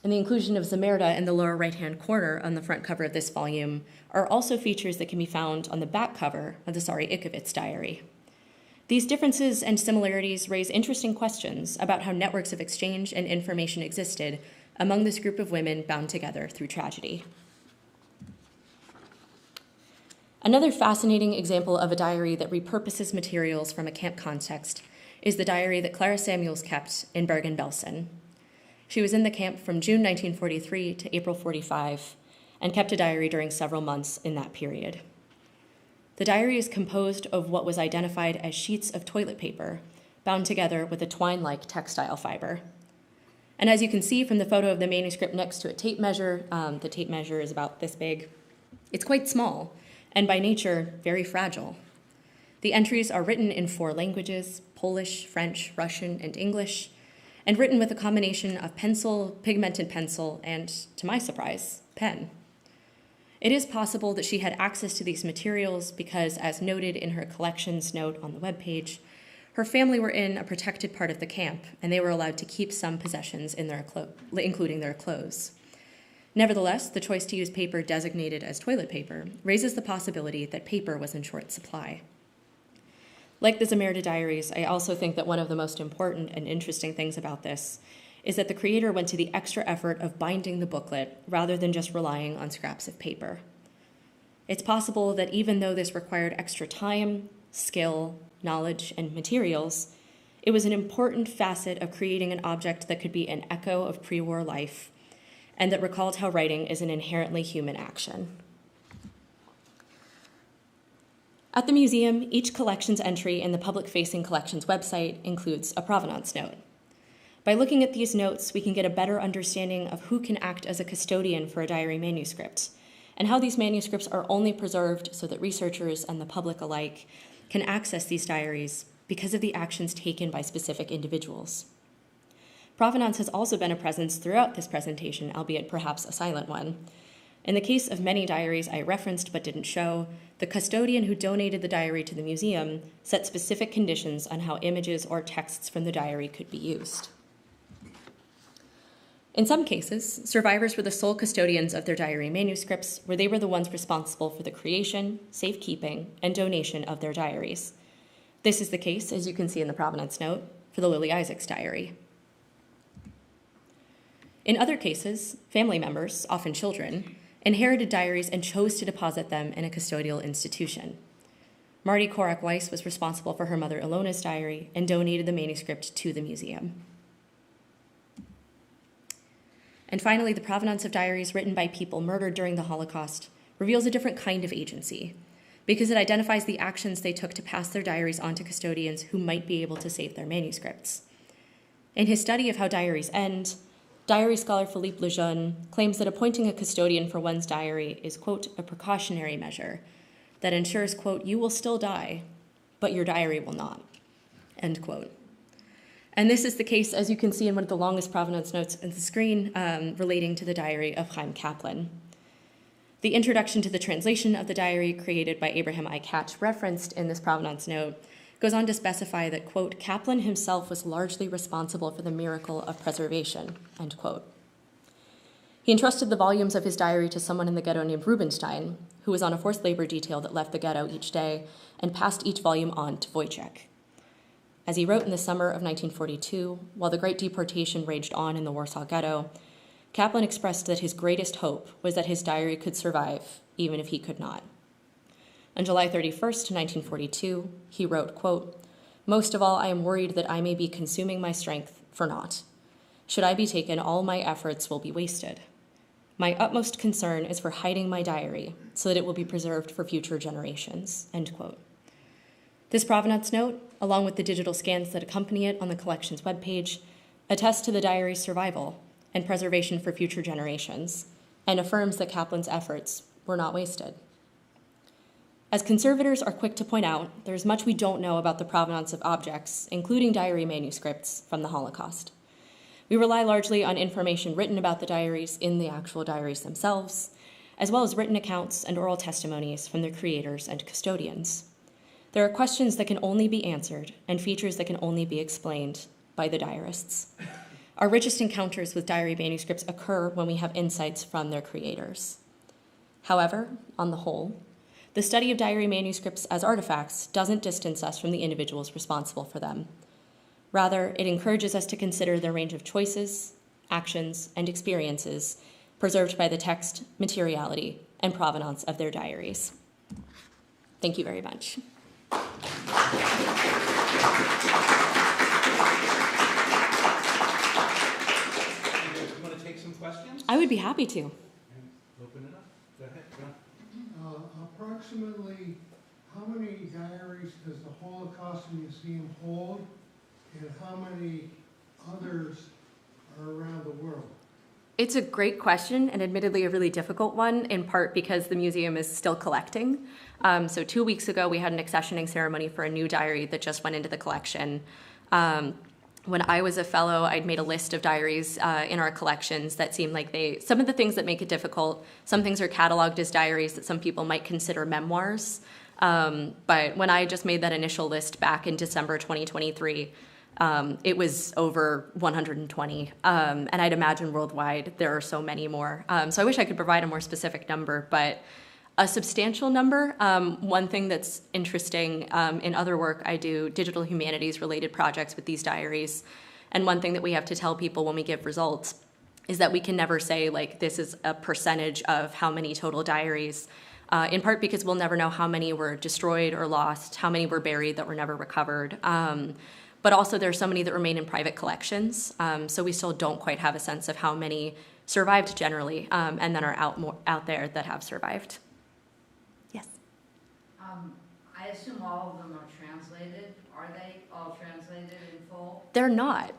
Speaker 10: and the inclusion of Zemerda in the lower right-hand corner on the front cover of this volume are also features that can be found on the back cover of the Sari Ikovits diary. These differences and similarities raise interesting questions about how networks of exchange and information existed among this group of women bound together through tragedy. Another fascinating example of a diary that repurposes materials from a camp context is the diary that Clara Samuels kept in Bergen-Belsen. She was in the camp from June 1943 to April 45 and kept a diary during several months in that period. The diary is composed of what was identified as sheets of toilet paper bound together with a twine-like textile fiber. And as you can see from the photo of the manuscript next to a tape measure, the tape measure is about this big. It's quite small, and by nature, very fragile. The entries are written in 4 languages, Polish, French, Russian, and English, and written with a combination of pencil, pigmented pencil, and, to my surprise, pen. It is possible that she had access to these materials because, as noted in her collections note on the webpage, her family were in a protected part of the camp, and they were allowed to keep some possessions in including their clothes. Nevertheless, the choice to use paper designated as toilet paper raises the possibility that paper was in short supply. Like the Zemerda diaries, I also think that one of the most important and interesting things about this is that the creator went to the extra effort of binding the booklet rather than just relying on scraps of paper. It's possible that even though this required extra time, skill, knowledge, and materials, it was an important facet of creating an object that could be an echo of pre-war life and that recalled how writing is an inherently human action. At the museum, each collections entry in the public-facing collections website includes a provenance note. By looking at these notes, we can get a better understanding of who can act as a custodian for a diary manuscript, and how these manuscripts are only preserved so that researchers and the public alike can access these diaries because of the actions taken by specific individuals. Provenance has also been a presence throughout this presentation, albeit perhaps a silent one. In the case of many diaries I referenced but didn't show, the custodian who donated the diary to the museum set specific conditions on how images or texts from the diary could be used. In some cases, survivors were the sole custodians of their diary manuscripts, where they were the ones responsible for the creation, safekeeping, and donation of their diaries. This is the case, as you can see in the provenance note, for the Lily Isaacs diary. In other cases, family members, often children, inherited diaries and chose to deposit them in a custodial institution. Marty Korak Weiss was responsible for her mother Ilona's diary and donated the manuscript to the museum. And finally, the provenance of diaries written by people murdered during the Holocaust reveals a different kind of agency, because it identifies the actions they took to pass their diaries on to custodians who might be able to save their manuscripts. In his study of how diaries end, diary scholar Philippe Lejeune claims that appointing a custodian for one's diary is, quote, a precautionary measure that ensures, quote, you will still die, but your diary will not, end quote. And this is the case, as you can see in one of the longest provenance notes on the screen, relating to the diary of Chaim Kaplan. The introduction to the translation of the diary created by Abraham I. Katz, referenced in this provenance note, goes on to specify that, quote, Kaplan himself was largely responsible for the miracle of preservation, end quote. He entrusted the volumes of his diary to someone in the ghetto named Rubenstein, who was on a forced labor detail that left the ghetto each day, and passed each volume on to Wojciech. As he wrote in the summer of 1942, while the Great Deportation raged on in the Warsaw Ghetto, Kaplan expressed that his greatest hope was that his diary could survive, even if he could not. On July 31st, 1942, he wrote, quote, most of all, I am worried that I may be consuming my strength for naught. Should I be taken, all my efforts will be wasted. My utmost concern is for hiding my diary so that it will be preserved for future generations, end quote. This provenance note, along with the digital scans that accompany it on the collection's webpage, attests to the diary's survival and preservation for future generations, and affirms that Kaplan's efforts were not wasted. As conservators are quick to point out, there's much we don't know about the provenance of objects, including diary manuscripts, from the Holocaust. We rely largely on information written about the diaries in the actual diaries themselves, as well as written accounts and oral testimonies from their creators and custodians. There are questions that can only be answered and features that can only be explained by the diarists. Our richest encounters with diary manuscripts occur when we have insights from their creators. However, on the whole, the study of diary manuscripts as artifacts doesn't distance us from the individuals responsible for them. Rather, it encourages us to consider the range of choices, actions, and experiences preserved by the text, materiality, and provenance of their diaries. Thank you very much.
Speaker 1: You want to take some questions?
Speaker 10: I would be happy to.
Speaker 1: Open it up. Go ahead.
Speaker 11: Approximately how many diaries does the Holocaust Museum hold, and how many others are around the world?
Speaker 10: It's a great question, and admittedly a really difficult one, in part because the museum is still collecting. So 2 weeks ago, we had an accessioning ceremony for a new diary that just went into the collection. When I was a fellow, I'd made a list of diaries in our collections that seemed like some of the things that make it difficult, some things are cataloged as diaries that some people might consider memoirs. But when I just made that initial list back in December 2023, it was over 120, and I'd imagine worldwide there are so many more. So I wish I could provide a more specific number, but a substantial number. One thing that's interesting, in other work, I do digital humanities related projects with these diaries, and one thing that we have to tell people when we give results is that we can never say, like, this is a percentage of how many total diaries, in part because we'll never know how many were destroyed or lost, how many were buried that were never recovered. But also there are so many that remain in private collections, so we still don't quite have a sense of how many survived generally, and then are out there that have survived. Yes?
Speaker 2: I assume all of them are translated. Are they all translated in full?
Speaker 10: They're not.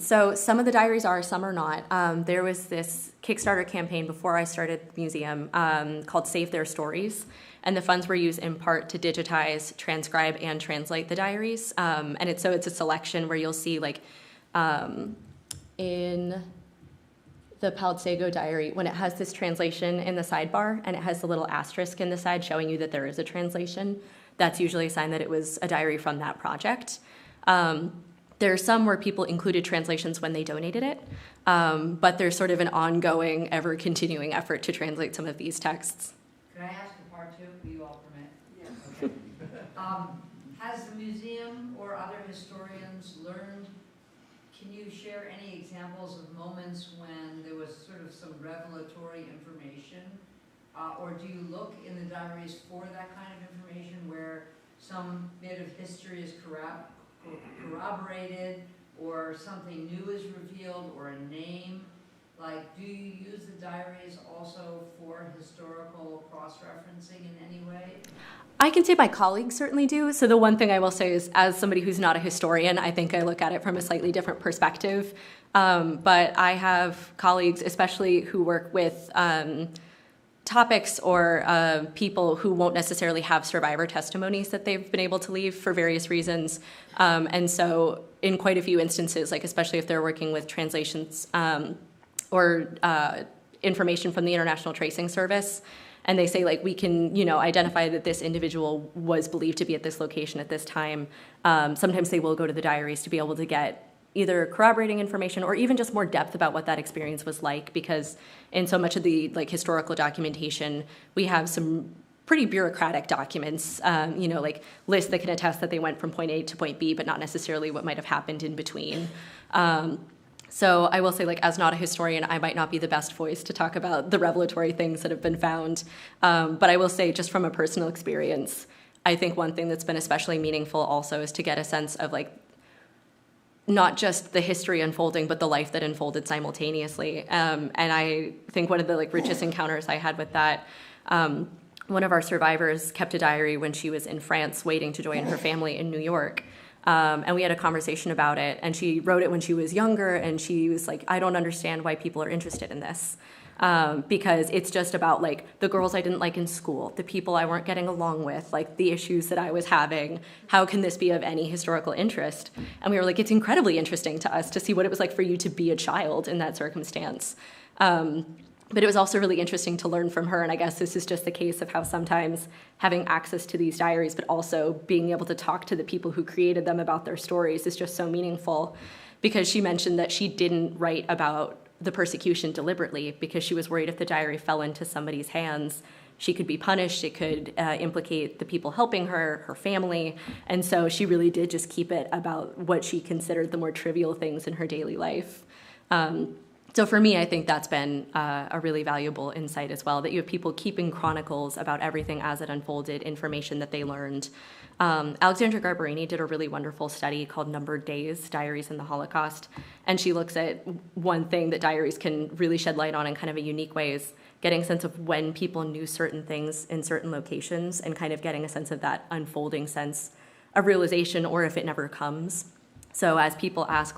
Speaker 10: So some of the diaries are, some are not. There was this Kickstarter campaign before I started the museum called Save Their Stories, and the funds were used in part to digitize, transcribe, and translate the diaries. And it's a selection where you'll see, like, in the Paltsego diary, when it has this translation in the sidebar and it has the little asterisk in the side showing you that there is a translation, that's usually a sign that it was a diary from that project. There are some where people included translations when they donated it, but there's sort of an ongoing, ever-continuing effort to translate some of these texts.
Speaker 2: Can I ask a part two? Will you all permit? Yes. Okay. Has the museum or other historians learned can you share any examples of moments when there was sort of some revelatory information? Or do you look in the diaries for that kind of information where some bit of history is corroborated, or something new is revealed, or a name? Like, do you use the diaries also for historical cross-referencing in any way?
Speaker 10: I can say my colleagues certainly do. So the one thing I will say is, as somebody who's not a historian, I think I look at it from a slightly different perspective. But I have colleagues, especially who work with topics or people who won't necessarily have survivor testimonies that they've been able to leave for various reasons. And so in quite a few instances, like especially if they're working with translations or information from the International Tracing Service, and they say, like, we can, identify that this individual was believed to be at this location at this time. Sometimes they will go to the diaries to be able to get either corroborating information or even just more depth about what that experience was like, because in so much of the historical documentation, we have some pretty bureaucratic documents, like lists that can attest that they went from point A to point B, but not necessarily what might have happened in between. So I will say, as not a historian, I might not be the best voice to talk about the revelatory things that have been found. But I will say, just from a personal experience, I think one thing that's been especially meaningful also is to get a sense of not just the history unfolding, but the life that unfolded simultaneously. And I think one of the richest encounters I had with that, one of our survivors kept a diary when she was in France waiting to join her family in New York. And we had a conversation about it, and she wrote it when she was younger, and she was like, I don't understand why people are interested in this. Because it's just about the girls I didn't like in school, the people I weren't getting along with, the issues that I was having. How can this be of any historical interest? And we were like, it's incredibly interesting to us to see what it was like for you to be a child in that circumstance. But it was also really interesting to learn from her, and I guess this is just the case of how sometimes having access to these diaries, but also being able to talk to the people who created them about their stories is just so meaningful, because she mentioned that she didn't write about the persecution deliberately because she was worried if the diary fell into somebody's hands, she could be punished, it could implicate the people helping her, her family, and so she really did just keep it about what she considered the more trivial things in her daily life. So for me, I think that's been a really valuable insight as well, that you have people keeping chronicles about everything as it unfolded, information that they learned. Alexandra Garbarini did a really wonderful study called Numbered Days, Diaries in the Holocaust, and she looks at one thing that diaries can really shed light on in kind of a unique way is getting a sense of when people knew certain things in certain locations and kind of getting a sense of that unfolding sense of realization, or if it never comes. So as people ask,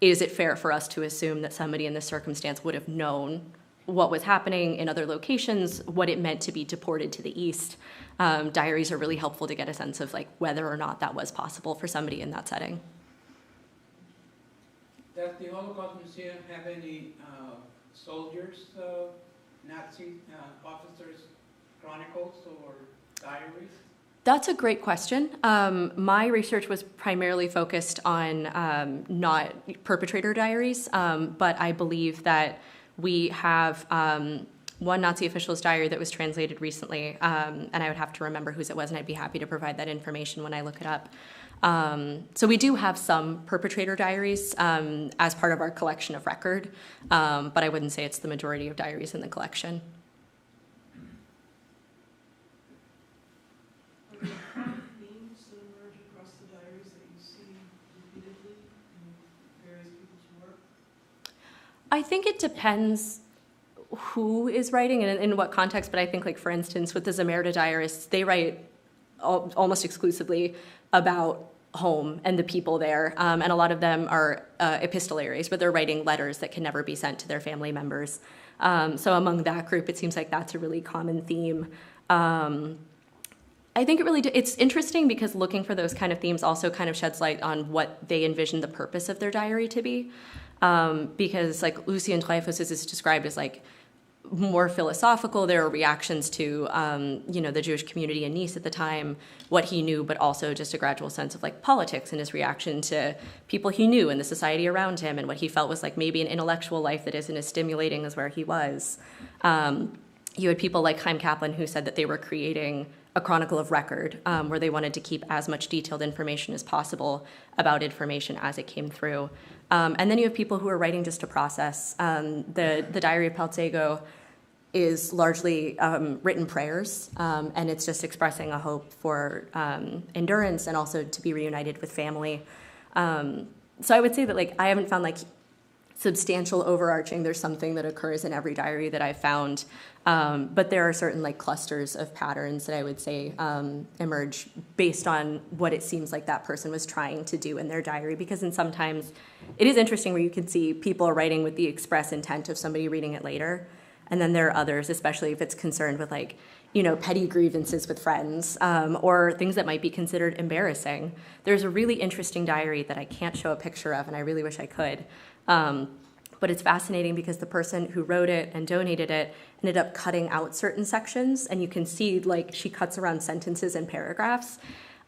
Speaker 10: is it fair for us to assume that somebody in this circumstance would have known what was happening in other locations, what it meant to be deported to the East? Diaries are really helpful to get a sense of whether or not that was possible for somebody in that setting.
Speaker 12: Does the Holocaust Museum have any soldiers, Nazi officers' chronicles or diaries?
Speaker 10: That's a great question. My research was primarily focused on not perpetrator diaries, but I believe that we have one Nazi official's diary that was translated recently, and I would have to remember whose it was, and I'd be happy to provide that information when I look it up. So we do have some perpetrator diaries as part of our collection of record, but I wouldn't say it's the majority of diaries in the collection. I think it depends who is writing and in what context, but I think, for instance, with the Zamerda diarists, they write almost exclusively about home and the people there, and a lot of them are epistolaries, where they're writing letters that can never be sent to their family members. So among that group, it seems like that's a really common theme. I think it's interesting because looking for those kind of themes also kind of sheds light on what they envision the purpose of their diary to be. Because Lucien Dreyfus is described as more philosophical. There are reactions to the Jewish community in Nice at the time, what he knew, but also just a gradual sense of politics and his reaction to people he knew and the society around him, and what he felt was maybe an intellectual life that isn't as stimulating as where he was. you had people like Chaim Kaplan who said that they were creating a chronicle of record, where they wanted to keep as much detailed information as possible about information as it came through. And then you have people who are writing just to process. The Diary of Paltsego is largely written prayers, and it's just expressing a hope for endurance and also to be reunited with family. So I would say that I haven't found substantial overarching. There's something that occurs in every diary that I've found, but there are certain clusters of patterns that I would say emerge based on what it seems like that person was trying to do in their diary. Because sometimes it is interesting where you can see people are writing with the express intent of somebody reading it later, and then there are others, especially if it's concerned with petty grievances with friends, or things that might be considered embarrassing. There's a really interesting diary that I can't show a picture of, and I really wish I could. But it's fascinating because the person who wrote it and donated it ended up cutting out certain sections, and you can see she cuts around sentences and paragraphs.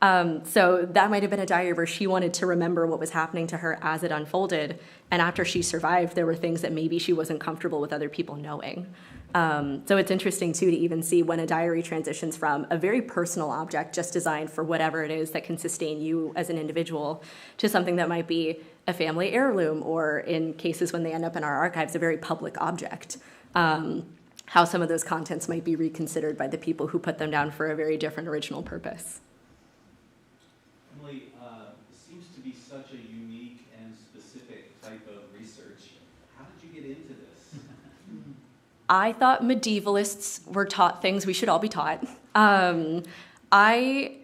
Speaker 10: So that might have been a diary where she wanted to remember what was happening to her as it unfolded, and after she survived, there were things that maybe she wasn't comfortable with other people knowing. So it's interesting, too, to even see when a diary transitions from a very personal object just designed for whatever it is that can sustain you as an individual to something that might be a family heirloom, or in cases when they end up in our archives, a very public object. How some of those contents might be reconsidered by the people who put them down for a very different original purpose.
Speaker 1: Emily, it seems to be such a unique and specific type of research. How did you get into this?
Speaker 10: I thought medievalists were taught things we should all be taught. I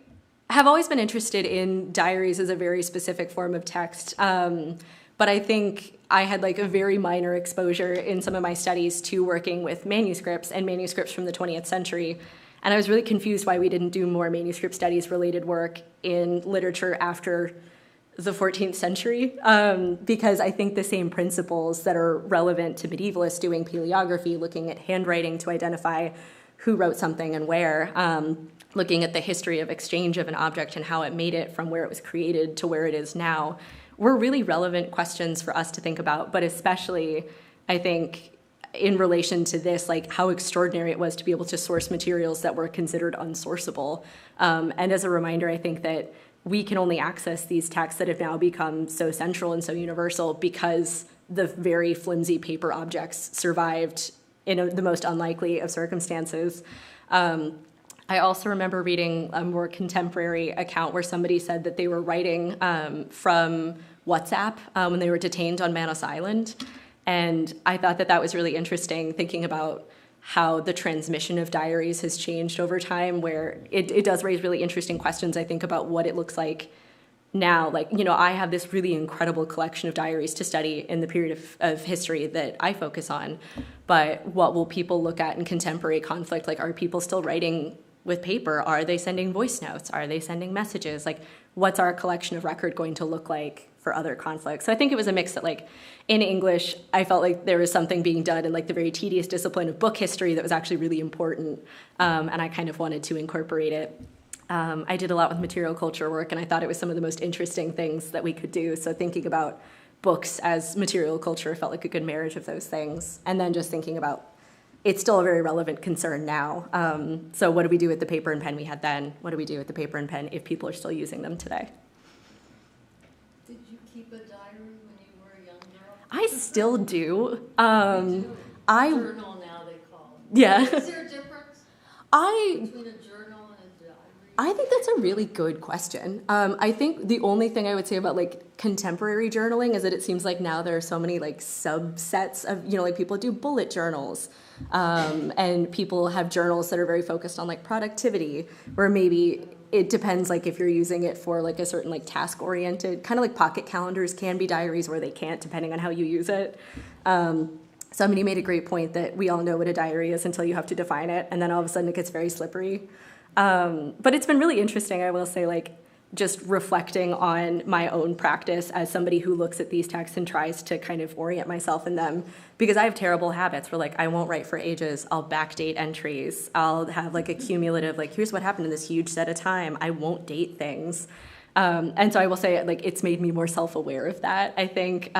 Speaker 10: have always been interested in diaries as a very specific form of text, but I think I had a very minor exposure in some of my studies to working with manuscripts and manuscripts from the 20th century. And I was really confused why we didn't do more manuscript studies related work in literature after the 14th century, because I think the same principles that are relevant to medievalists doing paleography, looking at handwriting to identify who wrote something and where, looking at the history of exchange of an object and how it made it from where it was created to where it is now, were really relevant questions for us to think about, but especially, I think, in relation to this, how extraordinary it was to be able to source materials that were considered unsourceable. And as a reminder, I think that we can only access these texts that have now become so central and so universal because the very flimsy paper objects survived in the most unlikely of circumstances. I also remember reading a more contemporary account where somebody said that they were writing from WhatsApp when they were detained on Manus Island. And I thought that was really interesting, thinking about how the transmission of diaries has changed over time, where it does raise really interesting questions, I think, about what it looks like now. I have this really incredible collection of diaries to study in the period of history that I focus on, but what will people look at in contemporary conflict? Are people still writing with paper? Are they sending voice notes? Are they sending messages? What's our collection of record going to look like for other conflicts? So I think it was a mix that, in English, I felt like there was something being done in, the very tedious discipline of book history that was actually really important, and I kind of wanted to incorporate it. I did a lot with material culture work, and I thought it was some of the most interesting things that we could do. So thinking about books as material culture felt like a good marriage of those things. And then just thinking about, it's still a very relevant concern now. So what do we do with the paper and pen we had then? What do we do with the paper and pen if people are still using them today?
Speaker 13: Did you keep a diary when you were a young girl?
Speaker 10: I still do.
Speaker 13: Me too. Journal now they call it.
Speaker 10: Yeah.
Speaker 13: Is there a difference between a journal and a diary?
Speaker 10: I think that's a really good question. I think the only thing I would say about contemporary journaling is that it seems like now there are so many subsets of, people do bullet journals, and people have journals that are very focused on productivity, where maybe it depends if you're using it for a certain task oriented, kind of pocket calendars can be diaries where they can't, depending on how you use it. Somebody made a great point that we all know what a diary is until you have to define it, and then all of a sudden it gets very slippery. But it's been really interesting, I will say, just reflecting on my own practice as somebody who looks at these texts and tries to kind of orient myself in them, because I have terrible habits where I won't write for ages. I'll backdate entries. I'll have a cumulative, here's what happened in this huge set of time. I won't date things. And so I will say, it's made me more self-aware of that, I think.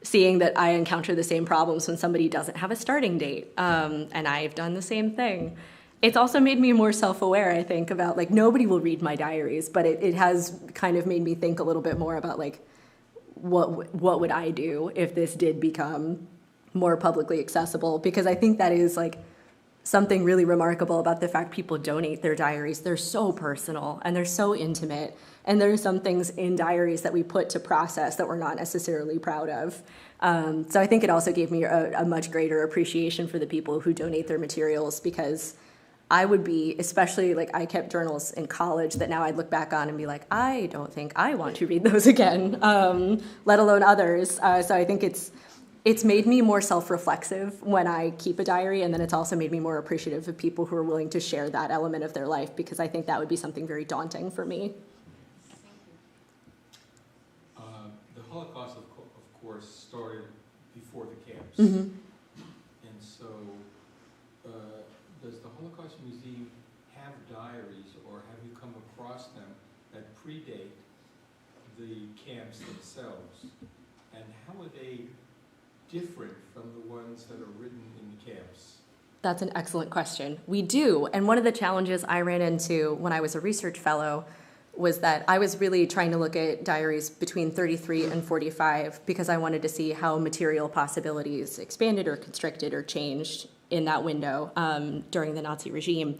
Speaker 10: seeing that I encounter the same problems when somebody doesn't have a starting date, and I've done the same thing. It's also made me more self-aware, I think, about, like, nobody will read my diaries, but it has kind of made me think a little bit more about, like, what would I do if this did become more publicly accessible? Because I think that is, like, something really remarkable about the fact people donate their diaries. They're so personal and they're so intimate. And there are some things in diaries that we put to process that we're not necessarily proud of. So I think it also gave me a much greater appreciation for the people who donate their materials, because I would be, especially, like, I kept journals in college that now I'd look back on and be like, I don't think I want to read those again, let alone others. So I think it's made me more self-reflexive when I keep a diary, and then it's also made me more appreciative of people who are willing to share that element of their life, because I think that would be something very daunting for me.
Speaker 14: The Holocaust, of course, started before the camps.
Speaker 10: Mm-hmm.
Speaker 14: And so, does the Holocaust Museum have diaries, or have you come across them that predate the camps themselves? And how are they different from the ones that are written in the camps?
Speaker 10: That's an excellent question. We do. And one of the challenges I ran into when I was a research fellow was that I was really trying to look at diaries between 33 and 45 because I wanted to see how material possibilities expanded or constricted or changed in that window during the Nazi regime.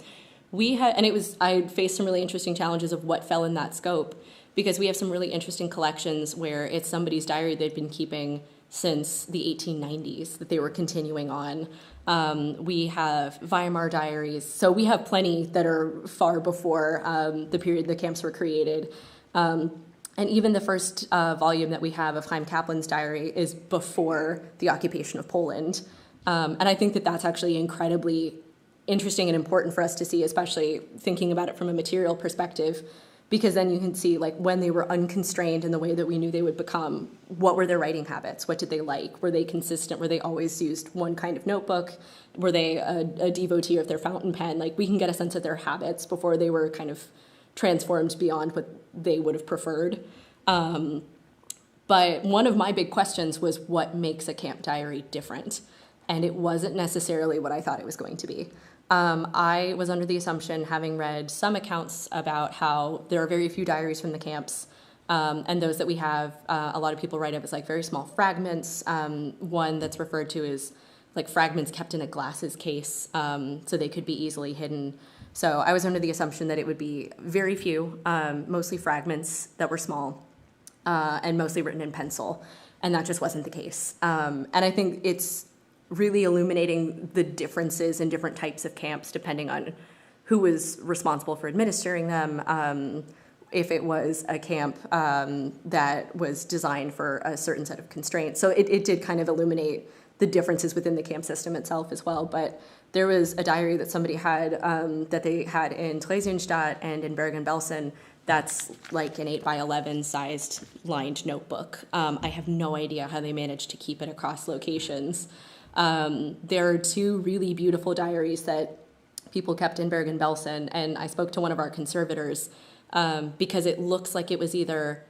Speaker 10: I faced some really interesting challenges of what fell in that scope, because we have some really interesting collections where it's somebody's diary they've been keeping since the 1890s that they were continuing on. We have Weimar diaries, so we have plenty that are far before the period the camps were created. And even the first volume that we have of Chaim Kaplan's diary is before the occupation of Poland. And I think that that's actually incredibly interesting and important for us to see, especially thinking about it from a material perspective, because then you can see, like, when they were unconstrained in the way that we knew they would become, what were their writing habits? What did they like? Were they consistent? Were they always used one kind of notebook? Were they a devotee of their fountain pen? Like, we can get a sense of their habits before they were kind of transformed beyond what they would have preferred. But one of my big questions was, what makes a camp diary different? And it wasn't necessarily what I thought it was going to be. I was under the assumption, having read some accounts about how there are very few diaries from the camps, and those that we have, a lot of people write of as, like, very small fragments. One that's referred to as, like, fragments kept in a glasses case, so they could be easily hidden. So I was under the assumption that it would be very few, mostly fragments that were small, and mostly written in pencil, and that just wasn't the case. And I think it's really illuminating the differences in different types of camps depending on who was responsible for administering them, if it was a camp that was designed for a certain set of constraints. So it did kind of illuminate the differences within the camp system itself as well. But there was a diary that somebody had, that they had in Theresienstadt and in Bergen-Belsen, that's like an 8x11 sized lined notebook. I have no idea how they managed to keep it across locations. There are two really beautiful diaries that people kept in Bergen-Belsen, and I spoke to one of our conservators because it looks like it was either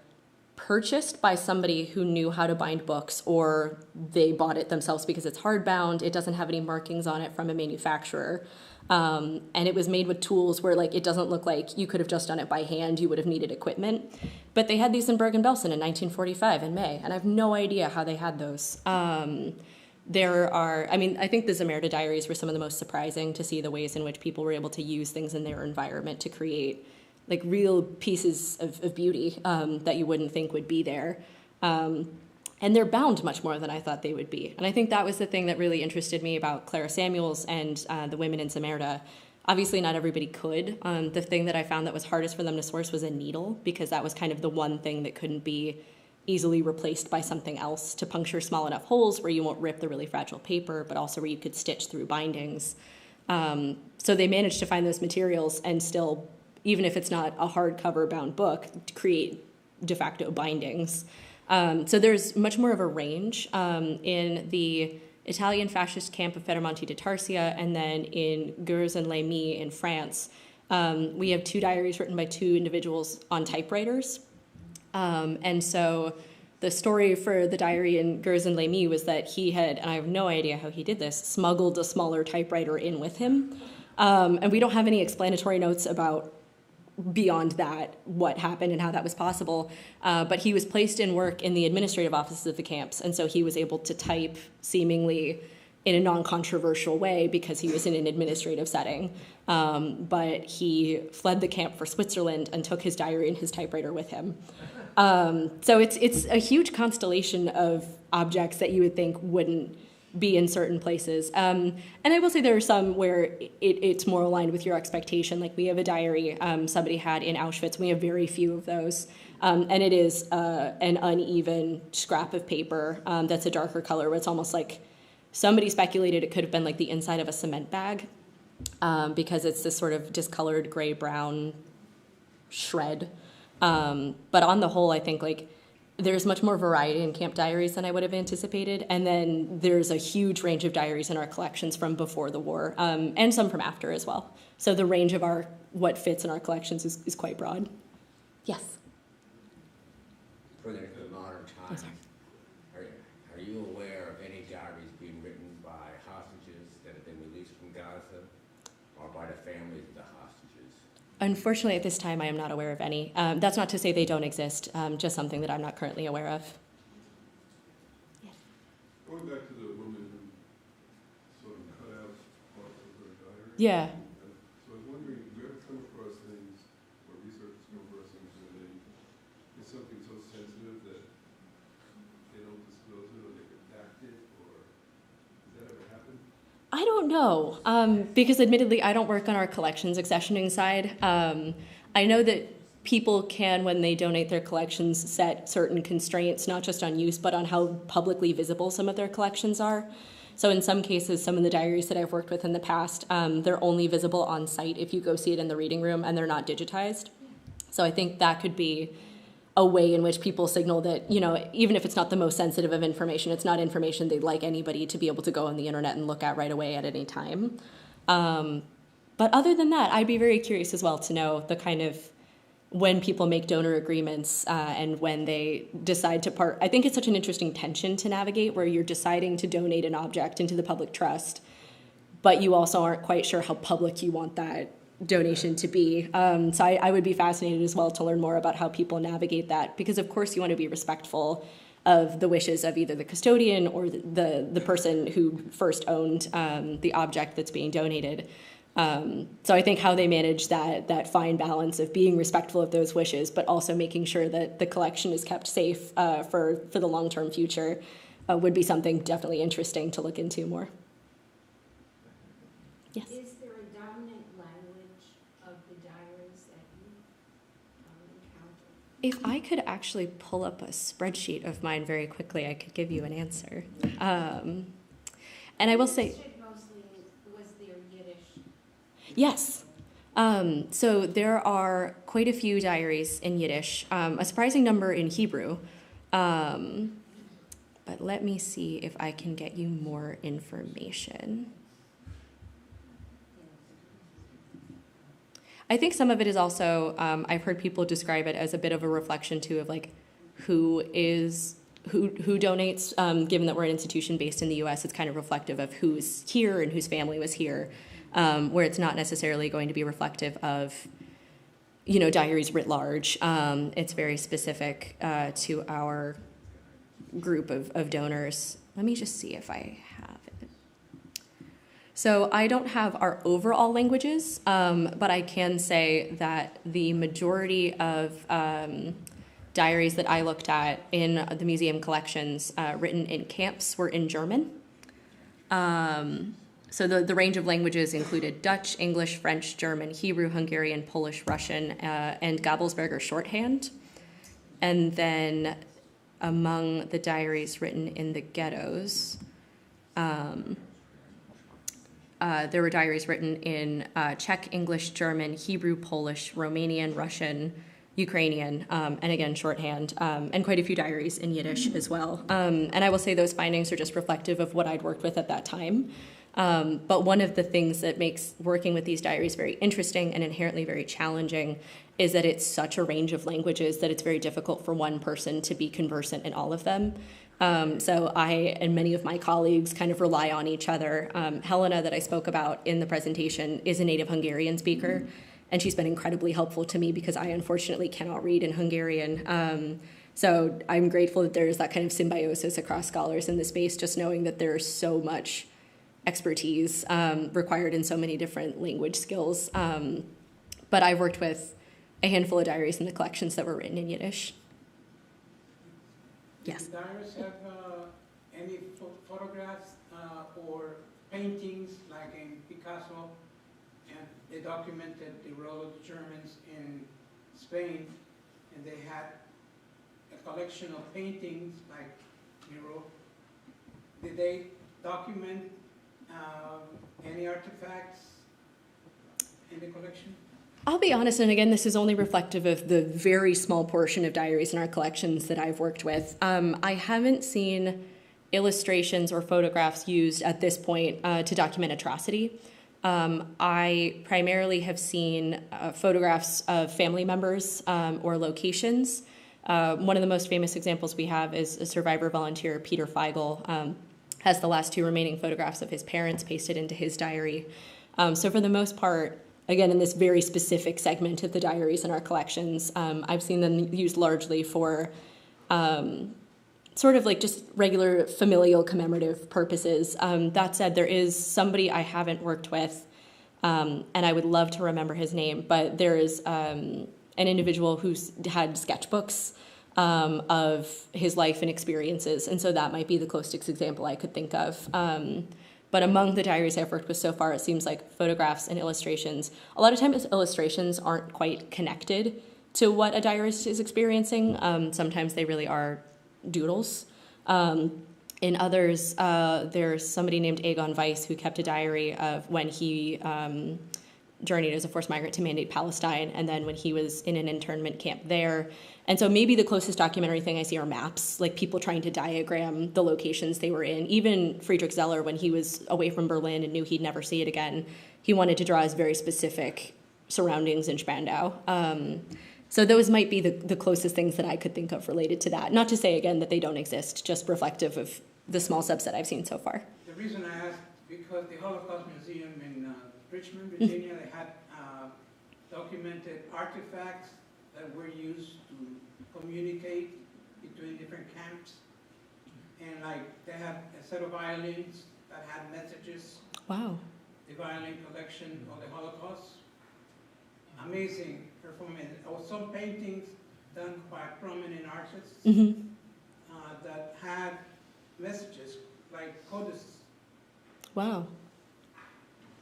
Speaker 10: purchased by somebody who knew how to bind books, or they bought it themselves because it's hardbound. It doesn't have any markings on it from a manufacturer. And it was made with tools where, like, it doesn't look like you could have just done it by hand. You would have needed equipment. But they had these in Bergen-Belsen in 1945 in May, and I have no idea how they had those. I think the Zamerda diaries were some of the most surprising, to see the ways in which people were able to use things in their environment to create, like, real pieces of beauty that you wouldn't think would be there. And they're bound much more than I thought they would be. And I think that was the thing that really interested me about Clara Samuels and the women in Zamerda. Obviously, not everybody could. The thing that I found that was hardest for them to source was a needle, because that was kind of the one thing that couldn't be easily replaced by something else to puncture small enough holes where you won't rip the really fragile paper, but also where you could stitch through bindings. So they managed to find those materials and still, even if it's not a hardcover bound book, to create de facto bindings. So there's much more of a range in the Italian fascist camp of Federmonte di Tarsia, and then in Gurs and Les in France. We have two diaries written by two individuals on typewriters. And so The story for the diary in Gers and Lamy was that he had, and I have no idea how he did this, smuggled a smaller typewriter in with him. And we don't have any explanatory notes about beyond that what happened and how that was possible. But he was placed in work in the administrative offices of the camps, and so he was able to type seemingly in a non-controversial way because he was in an administrative setting. But he fled the camp for Switzerland and took his diary and his typewriter with him. So it's a huge constellation of objects that you would think wouldn't be in certain places. And I will say there are some where it's more aligned with your expectation. Like we have a diary somebody had in Auschwitz. We have very few of those. And it is an uneven scrap of paper that's a darker color, where it's almost like somebody speculated it could have been like the inside of a cement bag because it's this sort of discolored gray-brown shred. But on the whole, I think like there's much more variety in camp diaries than I would have anticipated. And then there's a huge range of diaries in our collections from before the war, and some from after as well. So the range of what fits in our collections is quite broad. Yes?
Speaker 5: For the modern time, are you aware of any diaries being written by hostages that have been released from Gaza or by the families of the hostages?
Speaker 10: Unfortunately, at this time, I am not aware of any. That's not to say they don't exist, just something that I'm not currently aware of. Yes.
Speaker 15: Going back to the woman who sort of cut out parts of her diary.
Speaker 10: Yeah.
Speaker 15: So I was wondering, do you ever come across things, or researchers come across things where it's something so sensitive that they don't disclose it, or they redact it, or does that ever happen?
Speaker 10: I don't know, because admittedly, I don't work on our collections accessioning side. I know that people can, when they donate their collections, set certain constraints, not just on use, but on how publicly visible some of their collections are. So in some cases, some of the diaries that I've worked with in the past, they're only visible on site if you go see it in the reading room, and they're not digitized. So I think that could be a way in which people signal that, you know, even if it's not the most sensitive of information, it's not information they'd like anybody to be able to go on the internet and look at right away at any time. But other than that, I'd be very curious as well to know the kind of when people make donor agreements and when they decide to part. I think it's such an interesting tension to navigate where you're deciding to donate an object into the public trust, but you also aren't quite sure how public you want that donation to be. So I would be fascinated as well to learn more about how people navigate that, because of course you want to be respectful of the wishes of either the custodian or the person who first owned the object that's being donated. So I think how they manage that fine balance of being respectful of those wishes, but also making sure that the collection is kept safe for the long-term future would be something definitely interesting to look into more. Yes?
Speaker 7: Is there a dominant language of the diaries that you encounter?
Speaker 10: If I could actually pull up a spreadsheet of mine very quickly, I could give you an answer. And I will say...
Speaker 7: Was there Yiddish?
Speaker 10: Yes. So there are quite a few diaries in Yiddish, a surprising number in Hebrew. But let me see if I can get you more information. I think some of it is also, I've heard people describe it as a bit of a reflection too of like who donates, given that we're an institution based in the US, it's kind of reflective of who's here and whose family was here, where it's not necessarily going to be reflective of, you know, diaries writ large. It's very specific to our group of donors. Let me just see if I have it. So I don't have our overall languages, but I can say that the majority of diaries that I looked at in the museum collections written in camps were in German. So the range of languages included Dutch, English, French, German, Hebrew, Hungarian, Polish, Russian, and Gabelsberger shorthand. And then among the diaries written in the ghettos, there were diaries written in Czech, English, German, Hebrew, Polish, Romanian, Russian, Ukrainian, and again, shorthand, and quite a few diaries in Yiddish as well. And I will say those findings are just reflective of what I'd worked with at that time. But one of the things that makes working with these diaries very interesting and inherently very challenging is that it's such a range of languages that it's very difficult for one person to be conversant in all of them. So I and many of my colleagues kind of rely on each other. Helena, that I spoke about in the presentation, is a native Hungarian speaker, and she's been incredibly helpful to me because I unfortunately cannot read in Hungarian. So I'm grateful that there's that kind of symbiosis across scholars in the space, just knowing that there's so much expertise required in so many different language skills. But I've worked with a handful of diaries in the collections that were written in Yiddish. Yes.
Speaker 12: Do the diaries have any photographs or paintings like in Picasso? And they documented the role of the Germans in Spain, and they had a collection of paintings like Miro. Did they document any artifacts in the collection?
Speaker 10: I'll be honest, and again, this is only reflective of the very small portion of diaries in our collections that I've worked with. I haven't seen illustrations or photographs used at this point to document atrocity. I primarily have seen photographs of family members or locations. One of the most famous examples we have is a survivor volunteer, Peter Feigl, has the last two remaining photographs of his parents pasted into his diary. So for the most part, again, in this very specific segment of the diaries in our collections, I've seen them used largely for sort of like just regular familial commemorative purposes. That said, there is somebody I haven't worked with, and I would love to remember his name, but there is an individual who's had sketchbooks of his life and experiences, and so that might be the closest example I could think of. But among the diaries I've worked with so far, it seems like photographs and illustrations. A lot of times illustrations aren't quite connected to what a diarist is experiencing. Sometimes they really are doodles. In others, there's somebody named Egon Weiss who kept a diary of when he journeyed as a forced migrant to Mandate, Palestine, and then when he was in an internment camp there. And so maybe the closest documentary thing I see are maps, like people trying to diagram the locations they were in. Even Friedrich Zeller, when he was away from Berlin and knew he'd never see it again, he wanted to draw his very specific surroundings in Spandau. So those might be the closest things that I could think of related to that. Not to say, again, that they don't exist, just reflective of the small subset I've seen so far.
Speaker 12: The reason I asked, because the Holocaust Museum in Richmond, Virginia, they had documented artifacts that were used to communicate between different camps. And like they have a set of violins that had messages.
Speaker 10: Wow.
Speaker 12: The violin collection of the Holocaust. Amazing performance. Or some paintings done by prominent artists that had messages like codices.
Speaker 10: Wow.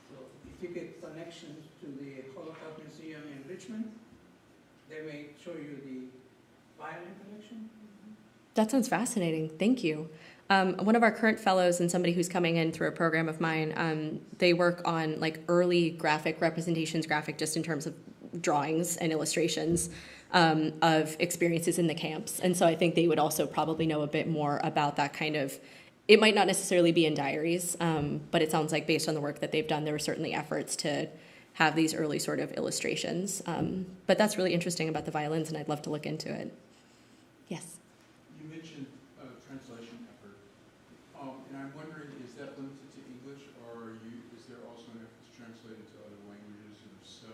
Speaker 12: So if you get connections to the Holocaust Museum in Richmond, they may show you the violin collection.
Speaker 10: That sounds fascinating. Thank you. One of our current fellows and somebody who's coming in through a program of mine, they work on like early graphic representations, just in terms of drawings and illustrations of experiences in the camps. And so I think they would also probably know a bit more about that kind of, it might not necessarily be in diaries, but it sounds like based on the work that they've done, there were certainly efforts to have these early sort of illustrations. But that's really interesting about the violins, and I'd love to look into it. Yes?
Speaker 16: You mentioned a translation effort, and I'm wondering, is that limited to English, or is there also an effort to translate into other languages? And if so,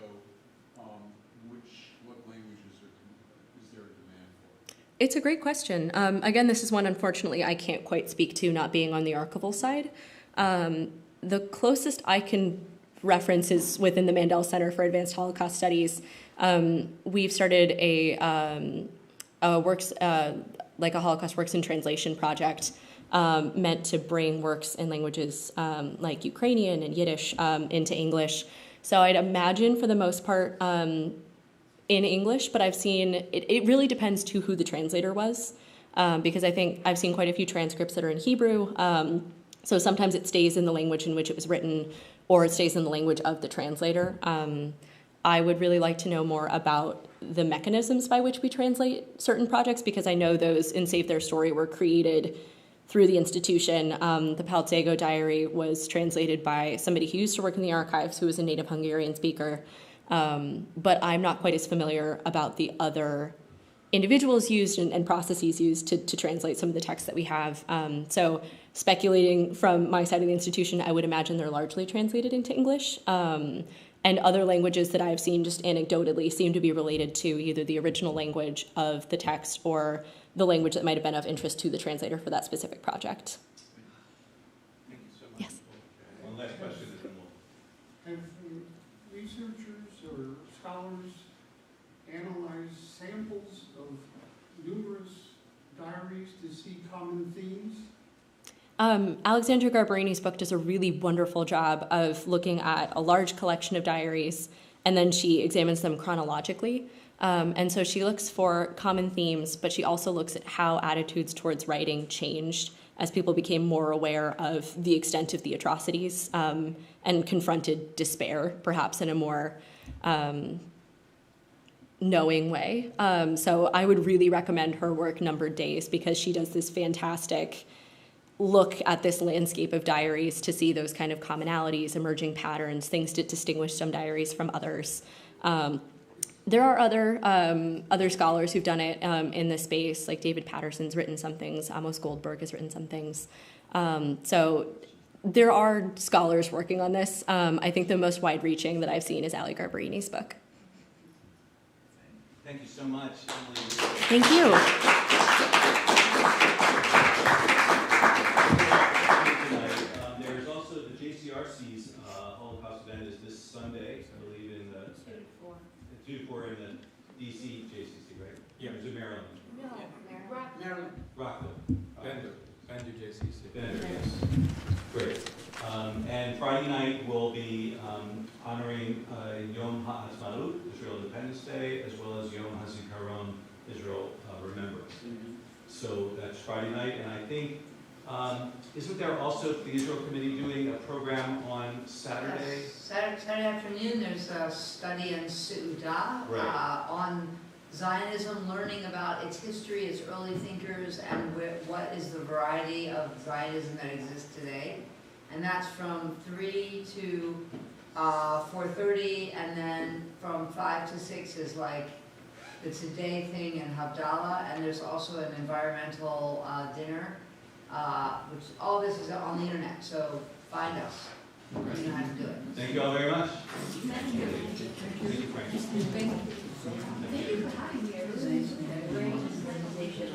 Speaker 16: what languages is there a demand for?
Speaker 10: It's a great question. Again, this is one, unfortunately, I can't quite speak to, not being on the archival side. The closest I can reference is within the Mandel Center for Advanced Holocaust Studies. We've started a Holocaust Works in Translation project meant to bring works in languages like Ukrainian and Yiddish into English. So I'd imagine for the most part in English, but I've seen, it really depends to who the translator was, because I think I've seen quite a few transcripts that are in Hebrew. So sometimes it stays in the language in which it was written, or it stays in the language of the translator. I would really like to know more about the mechanisms by which we translate certain projects, because I know those in Save Their Story were created through the institution. The Paltsego diary was translated by somebody who used to work in the archives, who was a native Hungarian speaker. But I'm not quite as familiar about the other individuals used and processes used to translate some of the texts that we have. So speculating from my side of the institution, I would imagine they're largely translated into English. And other languages that I've seen just anecdotally seem to be related to either the original language of the text or the language that might have been of interest to the translator for that specific project.
Speaker 16: Thank you so much.
Speaker 10: Yes.
Speaker 1: One last question.
Speaker 11: Have researchers or scholars analyzed samples of numerous diaries to see common themes?
Speaker 10: Alexandra Garbarini's book does a really wonderful job of looking at a large collection of diaries, and then she examines them chronologically. And so she looks for common themes, but she also looks at how attitudes towards writing changed as people became more aware of the extent of the atrocities and confronted despair, perhaps in a more knowing way. So I would really recommend her work, Numbered Days, because she does this fantastic look at this landscape of diaries to see those kind of commonalities, emerging patterns, things to distinguish some diaries from others. There are other scholars who've done it in this space, like David Patterson's written some things, Amos Goldberg has written some things. So there are scholars working on this. I think the most wide-reaching that I've seen is Ali Garbarini's book.
Speaker 1: Thank you so much, Emily.
Speaker 10: Thank you.
Speaker 1: There's also the JCRC's Holocaust event is this Sunday, I believe, in the 2-4 in the DC JCC, right? Yeah, it's in Maryland.
Speaker 13: No,
Speaker 12: Maryland.
Speaker 1: Rockville.
Speaker 14: Bender JCC.
Speaker 1: Bender, yes. Great. And Friday night we'll be honoring Yom Ha'Shoah, Israel Independence Day, as well as Yom HaZikaron, Israel Remembrance. So that's Friday night, and I think, isn't there also the Israel Committee doing a program on Saturday?
Speaker 2: Yes. Saturday afternoon, there's a study in Seudah on Zionism, learning about its history, its early thinkers, and what is the variety of Zionism that exists today. And that's from 3 to 4:30, and then from 5 to 6 is like the Today thing and Havdalah, and there's also an environmental dinner, which all this is on the internet, so find us. You know how to do it.
Speaker 1: Thank you all very much.
Speaker 13: Thank you.
Speaker 1: Thank you, Frank.
Speaker 13: Thank you for having me. It was a great presentation.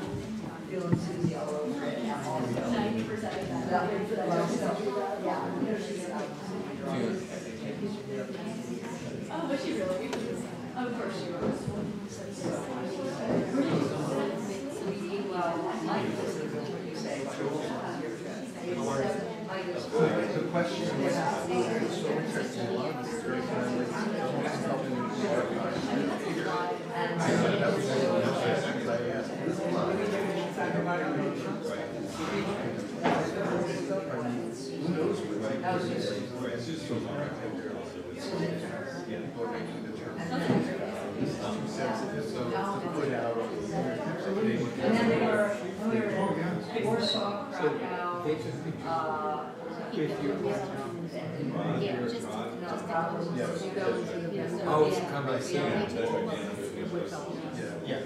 Speaker 2: Feeling Susie all over it.
Speaker 13: 90% of that. Oh, was she really? Of course she was.
Speaker 3: The question was so interesting. A lot of it's very kind.
Speaker 2: And then we were Warsaw, Krakow,
Speaker 14: Oh, it's come by soon.
Speaker 3: Yeah.